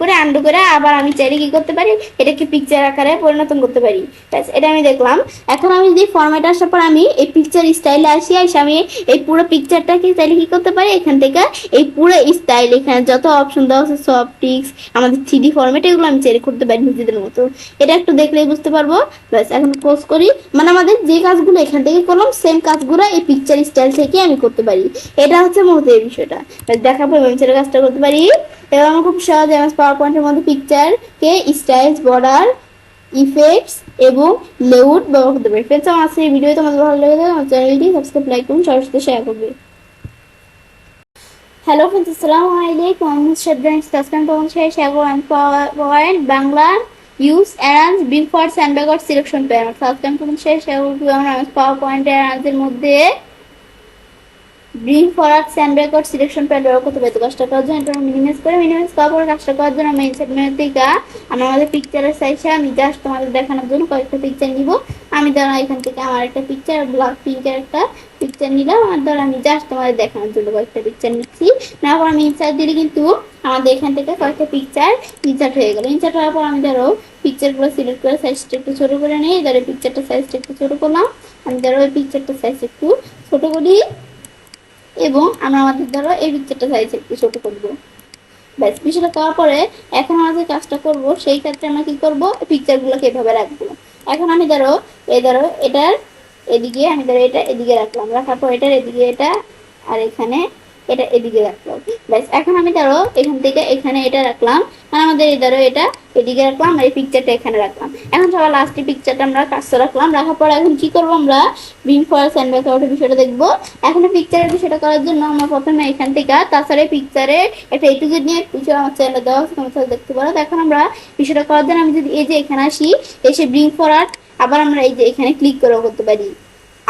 করে আবার আমি চাইলে কি করতে পারি, এটাকে পিকচার আকারে পরিণত করতে পারি। ব্যাস, এটা আমি দেখলাম। এখন আমি যদি ফরম্যাট আসার পর আমি এই পিকচার স্টাইলে আসি, আমি এই পুরো পিকচারটাকে চাইলে কি করতে পারি, এখান থেকে এই পুরো স্টাইল এখানে যত অপশন দেওয়া আছে সব টিক্স আমাদের 3D ফরম্যাট, এগুলো আমি চেঞ্জ করতে পারি নিজেদের মতো। এটা একটু দেখলেই বুঝতে পারবো। ব্যাস, এখন পোস্ট করি, মানে আমাদের যে কাজগুলো এখান থেকে করলাম সেম কাজগুলো এই পিকচার স্টাইল থেকে আমি করতে পারি। এটা হচ্ছে মূলত এই বিষয়টা। দেখাবো আমি ছেলে কাজটা করতে পারি। এবং আমার খুব সহজ এমএস পাওয়ার পয়েন্টের মধ্যে পিকচারকে স্টাইলস, বর্ডার, ইফেক্টস এবং লেআউট ব্যবহার করতে পারি। ফ্রেন্ডস, আমার আজকের ভিডিও তোমাদের ভালো লেগে থাকে আমার চ্যানেলটি সাবস্ক্রাইব, লাইক করুন, সবার সাথে শেয়ার করবে। হ্যালো ফ্রেন্ডস, আসসালামু আলাইকুম। আমি শ্রদ্ধা আজকে তোমাদের সাথে শেয়ার করব point Bangla use arrange being for sandbag selection pan. আজকে আমি তোমাদের সাথে শেয়ার করব আমরা পাওয়ার পয়েন্ট অ্যারাঞ্জের মধ্যে ব্রিং ফরওয়ার্ড স্যান্ডব্যাগ সিলেকশন প্যাড ব্যবহার করতে পারি। তো কাজটা করার জন্য এটা মিনিমাইজ করার পরে কাজটা করার জন্য আমি ইনসার্ট মেনু থেকে আমি আমাদের পিকচারের সাইজে আমি জাস্ট তোমাদের দেখানোর জন্য কয়েকটা পিকচার নিব। আমি ধরো এখান থেকে আমার একটা পিকচার ব্ল্যাক পিঙ্কের একটা পিকচার নিলাম, আর ধরো আমি জাস্ট তোমাদের দেখানোর জন্য কয়েকটা পিকচার নিচ্ছি। তারপর আমি ইনসার্ট দিলে কিন্তু আমাদের এখান থেকে কয়েকটা পিকচার ইনসার্ট হয়ে গেল। ইনসার্ট হওয়ার পর আমি ধরো পিকচারগুলো সিলেক্ট করে সাইজটা একটু ছোটো করে নিই। ধরো পিকচারটা সাইজটা একটু ছোটো করলাম, আমি ধরো ওই পিকচারটা সাইজ একটু ছোটো করি এবং আমরা আমাদের ধরো এই পিকচারটা সাইজ একটু ছোট করবো। ব্যাস, বিষয়টা করার পরে এখন আমরা যে কাজটা করবো সেই ক্ষেত্রে আমরা কি করবো, পিকচারগুলোকে এভাবে রাখবো। এখন আমি ধরো এটার এদিকে আমি ধরো এটা এদিকে রাখলাম, রাখার পর এটার এদিকে এটা, আর এখানে এটা এদিকে রাখলাম। ব্যাস, এখন আমি ধরো এখান থেকে এখানে এটা রাখলাম, মানে আমাদের এই ধরো এটা এদিকে রাখলাম আর এই পিকচারটা এখানে রাখলাম। এখন সবার লাস্টে পিকচারটা আমরা কাজটা রাখলাম। রাখার পর এখন কি করবো, আমরা বিং ফর স্যান্ডব্যাগ আউটের বিষয়টা দেখবো। এখন পিকচারের বিষয়টা করার জন্য আমরা প্রথমে এখান থেকে তাছাড়া পিকচারে একটা এটুকু নিয়ে পিছনে আমার চ্যানেলে দেওয়া আছে, তোমরা দেখতে পারো। তো এখন আমরা বিষয়টা করার জন্য আমি যদি এই যে এখানে আসি, এসে ব্রিং ফরওয়ার্ড, আবার আমরা এই যে এখানে ক্লিক করে করতে পারি।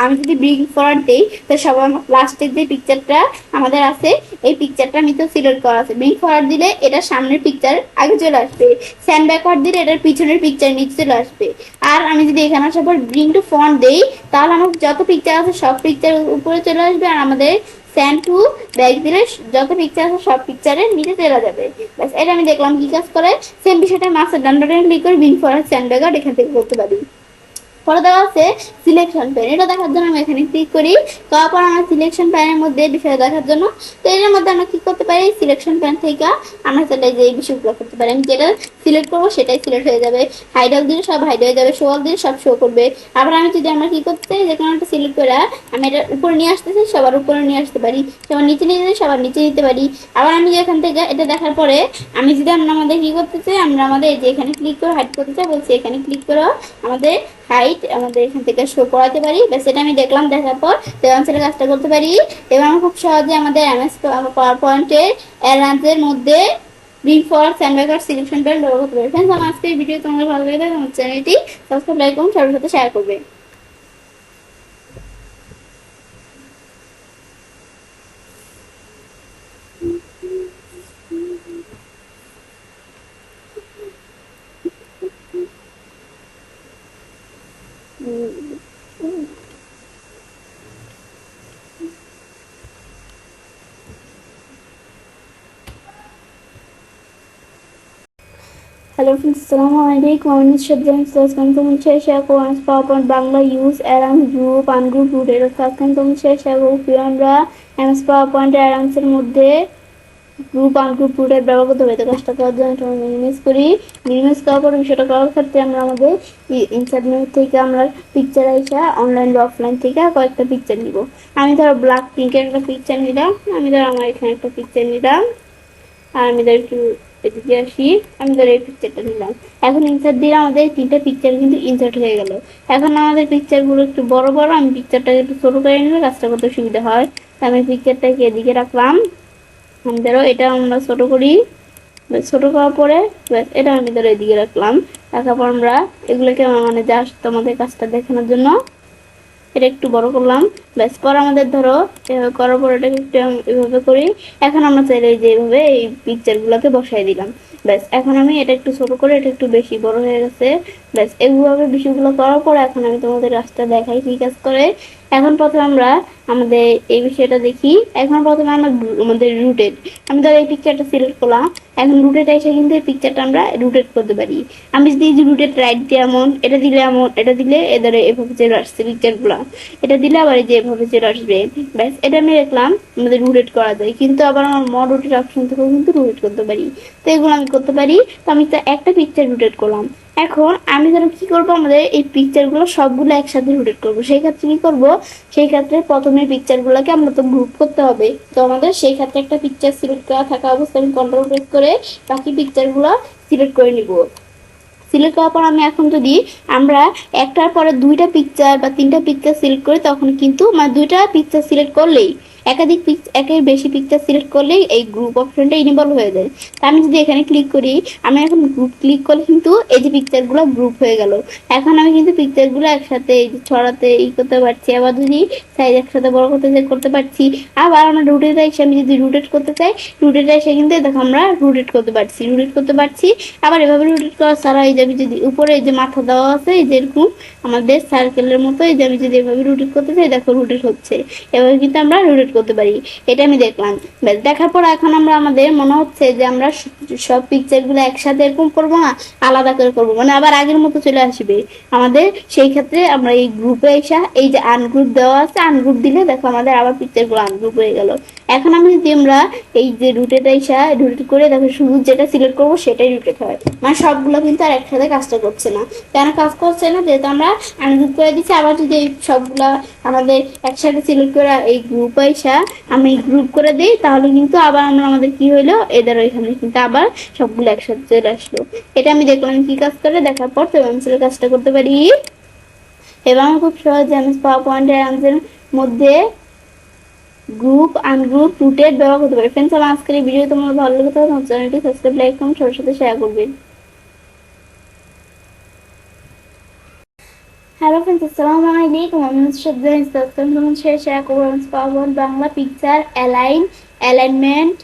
আমি যদি ব্রিং ফরওয়ার্ড দিই তো সবার লাস্টের যে পিকচারটা আমাদের আছে এই পিকচারটা আমি তো সিলেক্ট করা আছে। ব্রিং ফরওয়ার্ড দিলে এটা সামনের পিকচার আগে চলে আসবে, স্যান্ড ব্যাকওয়ার্ড দিলে এটার পিছনের পিকচার নিচে চলে আসবে। আর আমি যদি এখানে আসার পর ব্রিং টু ফ্রন্ট দেই তাহলে আমার যত পিকচার আছে সব পিকচার উপরে চলে আসবে, আর আমাদের স্যান্ড টু ব্যাক দিলে যত পিকচার আছে সব পিকচারের নিচে চলে যাবে। ব্যাস, এটা আমি দেখলাম কি কাজ করে। সেম বিষয়টা মাস্টার ডান বাটনে ক্লিক করে ব্রিং ফরওয়ার্ড স্যান্ড ব্যাকওয়ার্ড এখান থেকে করতে পারি। পরে দেওয়া আছে সিলেকশন প্যান, এটা দেখার জন্য আমি এখানে ক্লিক করি। তারপর আমরা সিলেকশন প্যানের মধ্যে বিষয় দেখার জন্য, তো এর মধ্যে আমরা কি করতে পারি, সিলেকশন প্যান থেকে আমরা চাইলে যে এই বিষয়গুলো করতে পারি। আমি যেটা সিলেক্ট করবো সেটাই সিলেক্ট হয়ে যাবে, হাইডল দিলে সব হাইড হয়ে যাবে, শো অল দিলে সব শো করবে। আবার আমি যদি আমরা কি করতে চাই, যে কোনো একটা সিলেক্ট করে আমি এটা উপরে নিয়ে আসতে চাই, সবার উপরে নিয়ে আসতে পারি, সবার নিচে নিয়ে যেতে সবার নিচে নিতে পারি। আবার আমি যে এখান থেকে এটা দেখার পরে আমি যদি আমরা আমাদের কি করতে চাই, আমরা আমাদের এই যে এখানে ক্লিক করে হাইড করতে চাই, বলছি এখানে ক্লিক করে আমাদের হাইট আমাদের এখান থেকে শো করাতে পারি। ব্যাস, এটা আমি দেখলাম। দেখার পর সেটা কাজটা করতে পারি এবং আমরা খুব সহজে আমাদের এমএস পাওয়ার পয়েন্টের অ্যারেঞ্জের মধ্যে ব্রিং ফরওয়ার্ড স্যান্ডব্যাগ সিলেকশন প্যান ব্যবহার করতে পারি। ফ্রেন্ডস, আমার আজকে এই ভিডিও তোমাদের ভালো লেগে থাকে আমার চ্যানেলটি সাবস্ক্রাইব, লাইক করুন, সবার সাথে শেয়ার করবে। হ্যালো ফ্রেন্ডস, আসসালামু আলাইকুম। আমি শ্রদ্ধা তোমাদের সাথে শেয়ার করব PowerPoint Bangla use around group ungroup root. এটা তোমাদের সাথে শেয়ার করব আমরা এমএস পাওয়ার পয়েন্ট অ্যারাউন্ডসের মধ্যে গ্রুপ আনগ্রুপ রুটের ব্যবহার করতে হবে। তো কাজটা করার জন্য আমরা মিনিমাইজ করি। মিনিমাইজ করার পর বিষয়টা করার ক্ষেত্রে আমরা আমাদের ইনসার্ট মেনু থেকে আমরা পিকচার আইসা অনলাইন বা অফলাইন থেকে কয়েকটা পিকচার নিব। আমি ধরো ব্ল্যাক পিঙ্কের একটা পিকচার নিলাম, আমি ধরো আমার এখানে একটা পিকচার নিলাম, আর আমি ধর একটু এদিকে আসি, আমি ধর এই পিকচারটা নিলাম। এখন ইনসার্ট দিলে আমাদের 3টা পিকচার কিন্তু ইনসার্ট হয়ে গেল। এখন আমাদের পিকচারগুলো একটু বড় বড়, আমি পিকচারটাকে একটু ছোট করে নিলে কাজটা করতে সুবিধা হয়। আমি পিকচারটাকে এদিকে রাখলাম। ধরো এটা আমরা ছোট করি, ছোট করার পরে এটা আমি ধরো এদিকে রাখলাম। রাখার পর আমরা এগুলোকে মানে জাস্ট তোমাদের কাজটা দেখানোর জন্য এটা একটু বড় করলাম। ব্যাস পর আমাদের ধরো এভাবে করার পর এটাকে একটু এভাবে করি। এখন আমরা চাইলে যে এইভাবে এই পিকচারগুলোকে বসাই দিলাম। ব্যাস এখন আমি এটা একটু ছোট করে এটা একটু বেশি বড় হয়ে গেছে। ব্যাস এইভাবে বিষয়গুলো করার পর এখন আমি তোমাদের কাজটা দেখাই কি কাজ করে। এখন প্রথমে আমরা আমাদের এই বিষয়টা দেখি। এখন প্রথমে আমরা আমাদের রুটেড, আমি ধর এই পিকচারটা সিলেক্ট করলাম। এখন রুটেড এসে কিন্তু এই পিকচারটা আমরা রুটেড করতে পারি। আমি যদি রুটেড রাইট দিয়ে এমন, এটা দিলে এমন, এটা দিলে এদের এভাবে চলে আসছে পিকচারগুলো, এটা দিলে আবার এই যে এভাবে চলে আসবে। ব্যাস এটা আমি দেখলাম আমাদের রুটেড করা যায়, কিন্তু আবার আমার মড রুটেড অপশন থেকেও কিন্তু রুটেড করতে পারি। তো এগুলো আমি করতে পারি। তো আমি তো একটা পিকচার রুটেড করলাম। এখন আমি ধরো কি করব, আমাদের এই পিকচারগুলো সবগুলো একসাথে রোটেট করব। সেই ক্ষেত্রে কি করব, সেই ক্ষেত্রে প্রথমে পিকচারগুলোকে আমরা তো গ্রুপ করতে হবে। তো আমাদের সেই ক্ষেত্রে একটা পিকচার সিলেক্ট করা থাকা অবস্থায় আমি কন্ট্রোল প্রেস করে বাকি পিকচারগুলো সিলেক্ট করে নিব। সিলেক্ট করার পর আমি এখন যদি আমরা একটার পরে 2টা পিকচার বা 3টা পিকচার সিলেক্ট করি, তখন কিন্তু মানে 2টা পিকচার সিলেক্ট করলেই একের বেশি পিকচার সিলেক্ট করলেই এই গ্রুপ অপশনটা ইনেবল হয়ে যায়। তা আমি যদি এখানে ক্লিক করি, আমি এখন গ্রুপ ক্লিক করলে কিন্তু এই যে পিকচারগুলো গ্রুপ হয়ে গেল। এখন আমি কিন্তু পিকচারগুলো একসাথে এই যে ছড়াতে করতে পারছি। আবার যদি সাইজ একসাথে বড় করতে চাই করতে পারছি। আবার আমরা রুটেট এসে আমি যদি রুটেট করতে চাই, রুটেট এসে কিন্তু দেখো আমরা রুটেট করতে পারছি। আবার এভাবে রোটেট করা ছাড়া এই যে আমি যদি উপরে এই যে মাথা দেওয়া আছে এই যে এরকম আমাদের সার্কেলের মতো, এই যে আমি যদি এভাবে রোটেট করতে চাই দেখো রোটেট হচ্ছে। এভাবে কিন্তু আমরা রোটেট করতে পারি। এটা আমি দেখলাম। ব্যাস দেখার পর এখন আমরা আমাদের মনে হচ্ছে যে আমরা সব পিকচারগুলো একসাথে এরকম করবো না, আলাদা করে করবো, মানে আবার আগের মতো চলে আসবে আমাদের। সেই ক্ষেত্রে আমরা এই গ্রুপে এসে এই যে আনগ্রুপ দেওয়া আছে, আনগ্রুপ দিলে দেখো আমাদের আবার পিকচারগুলো আনগ্রুপ হয়ে গেল। এখন আমি যদি আমরা এই যে রুটেট এসে রুটেট করে দেখো শুধু যেটা সিলেক্ট করবো সেটাই রুটেট হয়, মানে সবগুলো কিন্তু আর একসাথে কাজটা করছে না। কেন কাজ করছে না, যেহেতু আমরা আনগ্রুপ করে দিচ্ছি। আবার যদি এই সবগুলা আমাদের একসাথে সিলেক্ট করে এই গ্রুপ আইসা আমি গ্রুপ করে দিই, তাহলে কিন্তু আবার আমরা আমাদের কি হইলো, এদের ওইখানে কিন্তু আবার সবগুলো একসাথে চলে আসলো। এটা আমি দেখলাম কি কাজ করে। দেখার পর তো আমি কাজটা করতে পারি। এবং খুব সহজে আমি পাওয়ার পয়েন্টের আনসার মধ্যে গ্রুপ আনগ্রুপ রুটেড ব্যবহার করতে পারি। ফ্রেন্ডস, আমার আজকের এই ভিডিও তোমার ভালো লাগে তাহলে আমার চ্যানেলটি সাবস্ক্রাইব, লাইক করুন, সবার সাথে শেয়ার করবেন। হ্যালো ফ্রেন্ডস, আসসালামু আলাইকুম। আমি শেয়ার করবো power Bangla picture alignment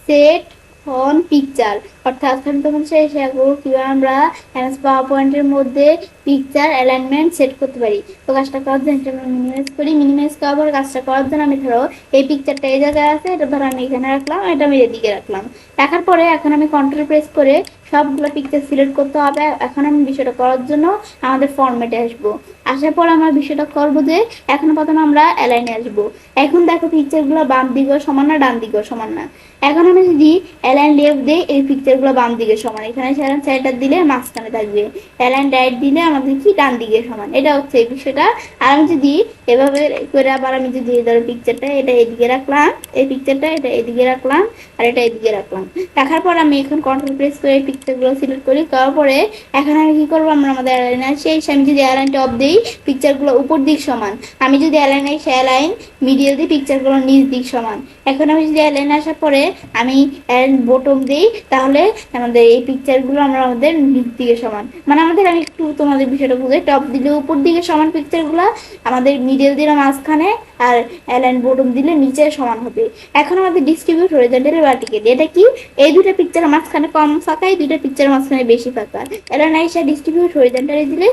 set ফন পিকচার, অর্থাৎ তোমার শেয়ার করবো কিভাবে আমরা এমএস পাওয়ার পয়েন্টের মধ্যে পিকচার অ্যালাইনমেন্ট সেট করতে পারি। তো কাজটা করার জন্য আমরা মিনিমাইজ করি। মিনিমাইজ করার পর কাজটা করার জন্য আমি ধরো এই পিকচারটা এই জায়গায় আছে, এটা ধরো আমি এখানে রাখলাম, এটা আমি এদিকে রাখলাম। রাখার পরে এখন আমি কন্ট্রোল প্রেস করে সবগুলো পিকচার সিলেক্ট করতে হবে। এখন আমি বিষয়টা করার জন্য আমাদের ফরম্যাটে আসবো। আসার পর আমরা বিষয়টা করবো যে এখন প্রথমে আমরা অ্যালাইনে আসবো। এখন দেখো পিকচারগুলো বাম দিকেও সমান না, ডান দিকেও সমান না। এখন আমি যদি অ্যালাইন লেফট দিই, এই পিকচারগুলো বাম দিকে সমান, এখানে সেন্টার দিলে মাঝখানে থাকবে। অ্যালাইন রাইট দিলে আমাদের কি ডান দিকে সমান, এটা হচ্ছে এই বিষয়টা। আর আমি যদি এভাবে করে আবার আমি যদি ধরো পিকচারটা এটা এদিকে রাখলাম, এই পিকচারটা এটা এদিকে রাখলাম, আর এটা এদিকে রাখলাম। রাখার পর আমি এখন কন্ট্রোল প্রেস করে পিকচারগুলো সিলেক্ট করি। করার পরে এখন আমি কি করবো, আমরা আমাদের অ্যালাইনে আসি। আমি যদি অ্যালাইনটা অফ দিই, পিকচারগুলো উপর দিক সমান। আমি যদি অ্যালাইনে এসে অ্যালাইন মিডিয়াল দিই, পিকচারগুলো নিচ দিক সমান। এখন আমি যদি অ্যালাইনে আসার পরে আমি অ্যালাইন বটম দিই, তাহলে আমাদের এই পিকচারগুলো আমরা আমাদের নিচ দিকে সমান, মানে আমাদের আমি একটু তোমাদের বিষয়টা বুঝাই। টপ দিলে উপর দিকে সমান পিকচারগুলো, আমাদের মিডিয়াল দিলে মাঝখানে, আর অ্যালাইন বটম দিলে নিচে সমান হবে। এখন আমাদের ডিস্ট্রিবিউট হরিজন্টাল ভার্টিক্যালি, এটা কি, এই দুটো পিকচারের মাঝখানে কম ফাঁকা, এই দুটো পিকচারের মাঝখানে বেশি ফাঁকা। অ্যালাইন আইসা ডিস্ট্রিবিউট হরিজন্টালি দিলে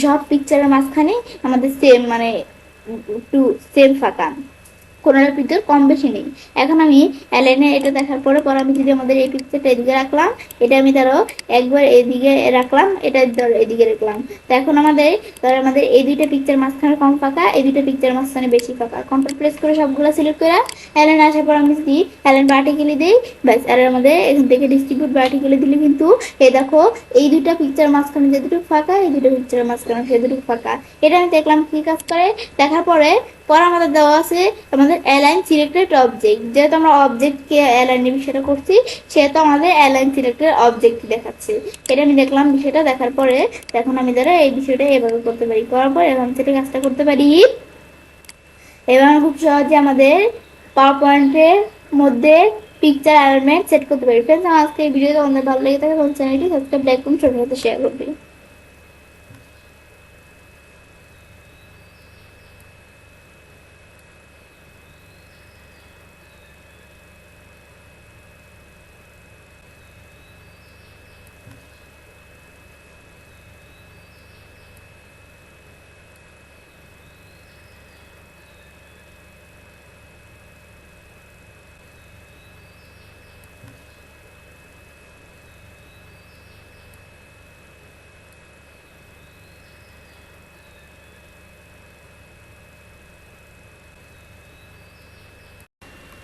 সব পিকচারের মাঝখানে আমাদের সেম, মানে একটু সেম ফাঁকা, কোনোটার পিকচার কম বেশি নেই। এখন আমি অ্যালাইনে এটা দেখার পরে আমি যদি আমাদের এই পিকচারটা এদিকে রাখলাম, এটা আমি ধরো একবার এদিকে রাখলাম, এটা ধরো এদিকে রাখলাম। তো এখন আমাদের ধরো আমাদের এই দুইটা পিকচার মাঝখানে কম ফাঁকা, এই দুইটা পিকচার মাঝখানে বেশি ফাঁকা। কন্ট্রোল প্রেস করে সবগুলো সিলেক্ট করে অ্যালাইন আসার পর আমি যদি অ্যালাইন ভার্টিক্যালি দিই, ব্যাস আর আমাদের এখান থেকে ডিস্ট্রিবিউট ভার্টিক্যালি দিলে কিন্তু এই দেখো এই দুইটা পিকচার মাঝখানে যে দুটো ফাঁকা, এই দুটো পিকচারের মাঝখানে সে দুটো ফাঁকা। এটা আমি দেখলাম কি কাজ করে। দেখার পরে পর আমাদের দেওয়া আছে আমাদের অ্যালাইন সিলেক্টেড অবজেক্ট, যেহেতু আমরা অবজেক্টকে অ্যালাইনের বিষয়টা করছি সেহেতু আমাদের অ্যালাইন সিলেক্টেড অবজেক্ট দেখাচ্ছে। এটা আমি দেখলাম, বিষয়টা দেখার পরে এখন আমি দ্বারা এই বিষয়টা এভাবে করতে পারি, করার পর এখন থেকে কাজটা করতে পারি। এবার খুব সহজে আমাদের পাওয়ার পয়েন্টের মধ্যে পিকচার অ্যালাইনমেন্ট সেট করতে পারি। ফ্রেন্ডস, আমার আজকে এই ভিডিওটা অনেক ভালো লেগে থাকে তখন চ্যানেলটি সাবস্ক্রাইব, লাইক করুন, সবার সাথে শেয়ার করবে।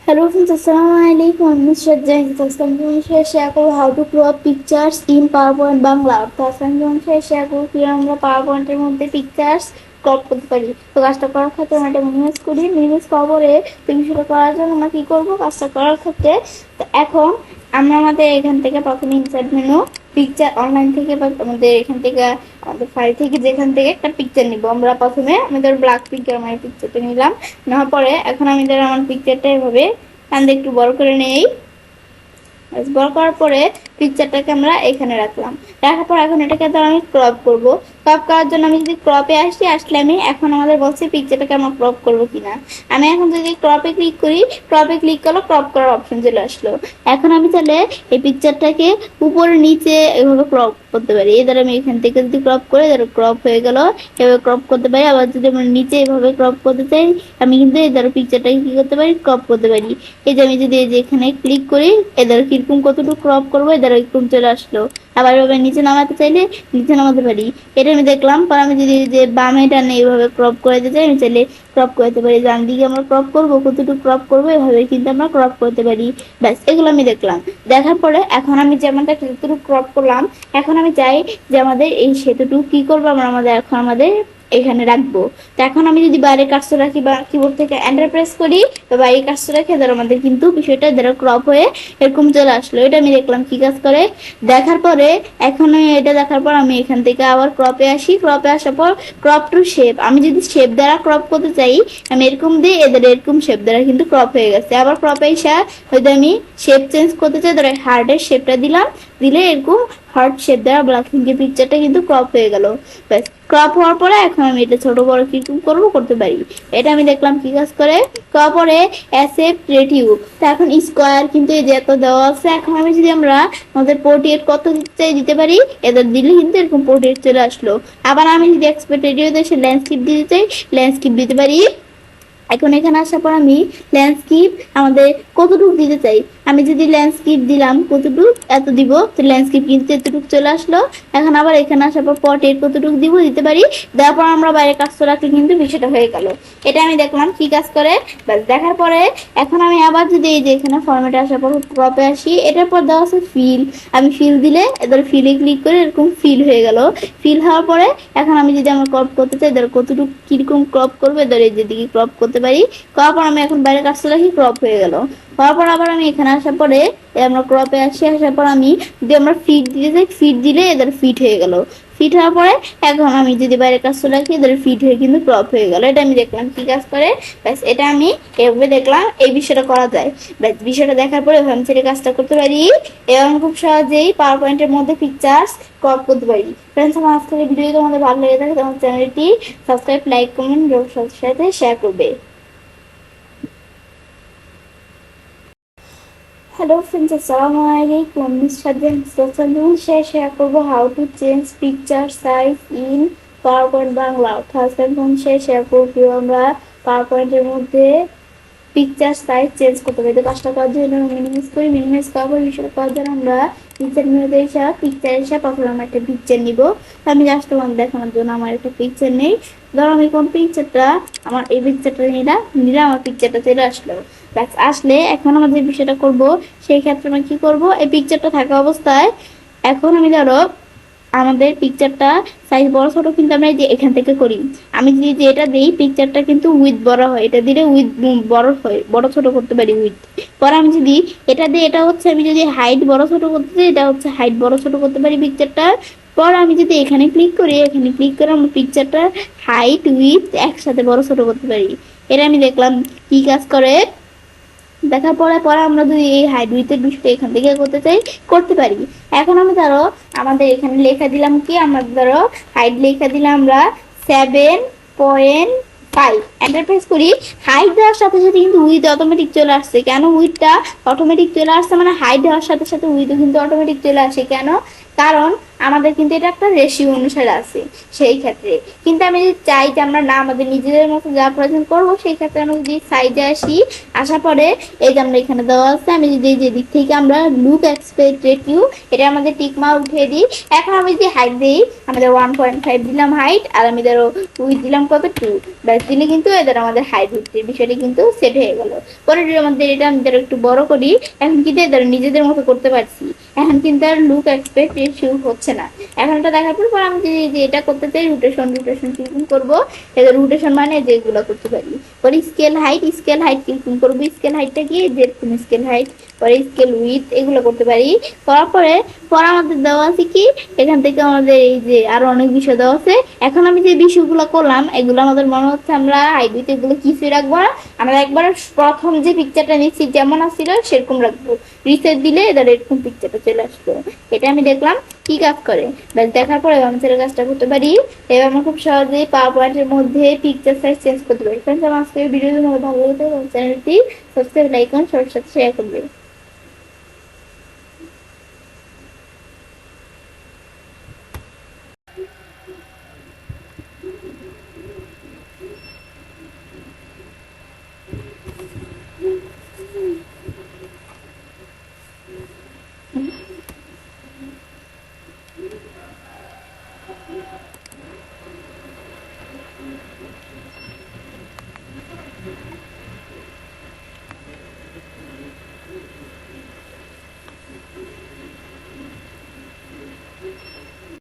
Hello friends, Assalamualaikum. I'm Miss Shadja. আমি শেয়ার করবো how two crop pictures in power point Bangla. অর্থাৎ আমি শেয়ার করবো কিভাবে আমরা পাওয়ার পয়েন্টের মধ্যে পিকচার্স ক্রপ করতে পারি। তো কাজটা করার ক্ষেত্রে আমরা এটা মিনিমাইজ করি, মিনিমাইজ করার বিষয়টা করার জন্য আমরা কি করবো, কাজটা করার ক্ষেত্রে তো এখন আমরা আমাদের এখান থেকে প্রথমে ইনসার্ট মেনু পিকচার অনলাইন থেকে বা আমাদের এখান থেকে আমাদের ফাইল থেকে যেখান থেকে একটা পিকচার নিব। আমরা প্রথমে আমাদের ব্ল্যাক পিকচার মানে পিকচারটা নিলাম, নেওয়ার পরে এখন আমি আমার পিকচারটা এভাবে টান একটু বড় করে নেই। বড় করার পরে পিকচারটাকে আমরা এখানে রাখলাম, রাখার পর এখন এটাকে ধর আমি ক্রপ করব। ক্রপ করার জন্য আমি যদি ক্রপে আসলে আমি এখন আমাদের বলছে পিকচারটাকে আমরা ক্রপ করব কিনা। আমি এখন যদি ক্রপে ক্লিক করি, ক্রপে ক্লিক করলো, ক্রপ করার অপশন চলে আসলো। এখন আমি তাহলে এই পিকচারটাকে উপরে নিচে এভাবে ক্রপ করতে পারি। এই ধর আমি এখান থেকে যদি ক্রপ করে ধরো ক্রপ হয়ে গেল, এভাবে ক্রপ করতে পারি। আবার যদি আমরা নিচে এভাবে ক্রপ করতে চাই আমি কিন্তু এই ধরো পিকচারটাকে কি করতে পারি, ক্রপ করতে পারি। এই যে আমি যদি এই যে এখানে ক্লিক করি এদের কিরকম কতটুকু ক্রপ করবো এদের এরকম চলে আসলো। আবার এভাবে নিচে নামাতে চাইলে নিচে নামাতে পারি। এটা আমি দেখলাম। পর আমি যদি যে বামে টানে এইভাবে ক্রপ করে দিতে চাই আমি চাইলে ক্রপ করতে পারি। ডান দিকে আমরা ক্রপ করবো, কতটুকু ক্রপ করবো এভাবে কিন্তু আমরা ক্রপ করতে পারি। ব্যাস, এগুলো আমি দেখলাম। দেখার পরে এখন আমি যেমনটা যতটুকু ক্রপ করলাম এখন আমি চাই যে আমাদের এই সেতুটুকু কি করবো আমরা এখন আমাদের এখানে রাখবো। তো এখন আমি যদি বাইরে কাজটা রাখি বা কিবোর্ড থেকে এন্টার প্রেস করি তো বাইরে কাজটা রাখি ধরো আমাদের কিন্তু বিষয়টা ধরো ক্রপ হয়ে এরকম চলে আসলো। এটা আমি দেখলাম কি কাজ করে। দেখার পরে এখন এটা দেখার পর আমি এখান থেকে আবার ক্রপে আসি। ক্রপে আসার পর ক্রপ টু শেপ, আমি যদি শেপ দ্বারা ক্রপ করতে চাই আমি এরকম দিয়ে এদের এরকম শেপ দ্বারা কিন্তু ক্রপ হয়ে গেছে। আবার ক্রপে এসে হয়তো আমি শেপ চেঞ্জ করতে চাই, ধরো হার্টের শেপটা দিলাম, দিলে এরকম হার্ট শেপ দ্বারা ব্ল্যাকিং যে পিকচারটা কিন্তু ক্রপ হয়ে গেল। ব্যাস, ক্রপ হওয়ার পরে এখন আমি এটা ছোট বড় কিরকম করবো করতে পারি। এটা আমি দেখলাম কি কাজ করে। তারপরে অ্যাসেপ্ট রেটিউ, তো এখন স্কোয়ার কিন্তু এই যে এত দেওয়া আছে। এখন আমি যদি আমরা আমাদের পোর্ট্রেট কত দিতে চাই দিতে পারি, এদের দিলে কিন্তু এরকম পোর্ট্রেট চলে আসলো। আবার আমি যদি এক্সপেক্ট রেডিওতে সে ল্যান্ডস্কেপ দিতে চাই ল্যান্ডস্কেপ দিতে পারি। এখন এখানে আসার পর আমি ল্যান্ডস্কেপ আমাদের কতটুকু দিতে চাই, আমি যদি ল্যান্ডস্কেপ দিলাম কতটুকু এত দিব, তো ল্যান্ডস্কেপ কিন্তু এতটুকু চলে আসলো। এখন আবার এখানে আসার পর পটের কতটুকু দিব দিতে পারি। দেওয়ার পর আমরা বাইরে কাজ রাখলে কিন্তু বিষয়টা হয়ে গেল। এটা আমি দেখলাম কি কাজ করে। ব্যাস, দেখার পরে এখন আমি আবার যদি এই যে এখানে ফরম্যাটে আসার পর ক্রপে আসি, এটার পর দেওয়া আছে ফিল। আমি ফিল দিলে এদের ফিলে ক্লিক করে এরকম ফিল হয়ে গেল। ফিল হওয়ার পরে এখন আমি যদি আমার ক্রপ করতে চাই এদের কতটুকু কিরকম ক্রপ করবো এদের এই যেদিকে ক্রপ করতে পারি। করার পর আমি এখন বাইরে কাজটা রাখি, ক্রপ হয়ে গেল। হওয়ার পর আবার আমি এখানে আসার পরে আমরা ক্রপে আসার পর আমি যদি আমরা ফিট দিতে চাই ফিট দিলে এদের ফিট হয়ে গেল। ফিট হওয়ার পরে এখন আমি যদি বাইরে কাজটা রাখি এদের ফিট হয়ে কিন্তু ক্রপ হয়ে গেল। এটা আমি দেখলাম কি কাজ করে। ব্যাস, এটা আমি এভাবে দেখলাম এই বিষয়টা করা যায়। ব্যাস, বিষয়টা দেখার পরে আমি ছেড়ে কাজটা করতে পারি এবং খুব সহজেই পাওয়ার পয়েন্টের মধ্যে পিকচার্স ক্রপ করতে পারি। ফ্রেন্ডস, আমার আজকের ভিডিও তোমাদের ভালো লেগে থাকে তোমার চ্যানেলটি সাবস্ক্রাইব, লাইক, কমেন্ট সবার সাথে শেয়ার করবে। হ্যালো ফ্রেন্ডস, আসসালামু আলাইকুম। শেয়ার করবো how to change picture size in power point Bangla. অর্থাৎ শেয়ার করবো আমরা পাওয়ার পয়েন্টের মধ্যে পিকচার সাইজ চেঞ্জ করতে পারি। তো কাজটা করার জন্য মিনিমাইজ করি, মিনিমাইজ করার পর বিষয়টা করার জন্য আমরা পিকচার মেনুতে এসে পিকচার এসে প্রথমে আমরা একটা পিকচার নিব। আমি জাস্ট তোমাদের দেখানোর জন্য আমার একটা পিকচার নেই। ধরো আমি কোন পিকচারটা আমার এই পিকচারটা নিলাম আমার পিকচারটা চলে আসলো। ব্যাস, আসলে এখন আমরা যে বিষয়টা করব সেই ক্ষেত্রে আমি কি করব, এই পিকচারটা থাকা অবস্থায় এখন আমি ধরো আমাদের পিকচারটা সাইজ বড় ছোট কিন্তু আমরা এই যে এখান থেকে করি। আমি যদি যে এটা দিই পিকচারটা কিন্তু উইথ বড় হয়, এটা দিলে উইথ বড় হয়, বড় ছোট করতে পারি উইথ। পরে আমি যদি এটা দিয়ে, এটা হচ্ছে আমি যদি হাইট বড় ছোট করতে চাই, এটা হচ্ছে হাইট বড় ছোট করতে পারি পিকচারটা। পর আমি যদি এখানে ক্লিক করি, এখানে ক্লিক করে আমরা পিকচারটা হাইট উইথ একসাথে বড় ছোট করতে পারি। এটা আমি দেখলাম কি কাজ করে। দেখার পরে পরে আমরা যদি এই হাইট উইথের বিষয়টা এখান থেকে করতে চাই, করতে পারি। এখন আমি ধরো আমাদের এখানে লেখা দিলাম কি, আমরা ধরো হাইট লেখা দিলাম আমরা 7.5, এন্টার প্রেস করি। হাইট দেওয়ার সাথে সাথে কিন্তু উইথ অটোমেটিক চলে আসছে। কেন উইথটা অটোমেটিক চলে আসছে, মানে হাইট দেওয়ার সাথে সাথে উইথও কিন্তু অটোমেটিক চলে আসে। কেন? কারণ আমাদের কিন্তু এটা একটা রেশিও অনুসারে আছে সেই ক্ষেত্রে। কিন্তু আমি যদি চাই যে আমরা না আমাদের নিজেদের মতো যা প্রয়োজন করবো, সেই ক্ষেত্রে আমরা যদি সাইডে আসি, আসার পরে এই যে আমরা এখানে দেওয়া আছে, আমি যদি যে দিক থেকে আমরা লুক এক্সপেক্ট রেটিউ, এটা আমাদের টিকমা উঠিয়ে দিই। এখন আমি যদি হাইট দিই, আমাদের 1.5 দিলাম হাইট, আর আমি ধরো উইথ দিলাম কত 2, ব্যাস দিলে কিন্তু এদের আমাদের হাইট উইথের বিষয়টা কিন্তু সেট হয়ে গেল। পরে আমাদের এটা আমি ধরো একটু বড় করি, এখন কিন্তু এদের নিজেদের মতো করতে পারছি। এখন কিন্তু আর লুক এক্সপেক্ট রেশিও হচ্ছে না। এখন এটা দেখার পর আমি যদি যে এটা করতে চাই, রোটেশন ক্লিকিং করবো। এদের রোটেশন মানে যেগুলো করতে পারি। পরে স্কেল হাইট ক্লিকিং করবো। স্কেল হাইটটা কি, যেরকম স্কেল হাইট। পরে স্কেল উইথ এগুলো করতে পারি। করার পরে আমাদের দেওয়া আছে কি, এখান থেকে আমাদের এই যে আরো অনেক বিষয় দেওয়া আছে। এখন আমি যে বিষয়গুলো করলাম, এগুলো আমাদের মনে হচ্ছে আমরা হাইট উইথ এগুলো কিছুই রাখবো না। আমরা একবার প্রথম যে পিকচারটা নিচ্ছি যেমন আসছিল সেরকম রাখবো। রিসেট দিলে এদের এরকম পিকচারটা চলে আসলো। এটা আমি দেখলাম কি কাজ করে। ব্যাস দেখার পরে আমি সেটা কাজটা করতে পারি। এবার আমরা খুব সহজেই পাওয়ার পয়েন্টের মধ্যে পিকচার সাইজ চেঞ্জ করতে পারি। ফ্রেন্ডস, আমার আজকের ভিডিওটি ভালো লাগে চ্যানেলটি সাবস্ক্রাইব, লাইক করুন, সবার সাথে শেয়ার করবেন।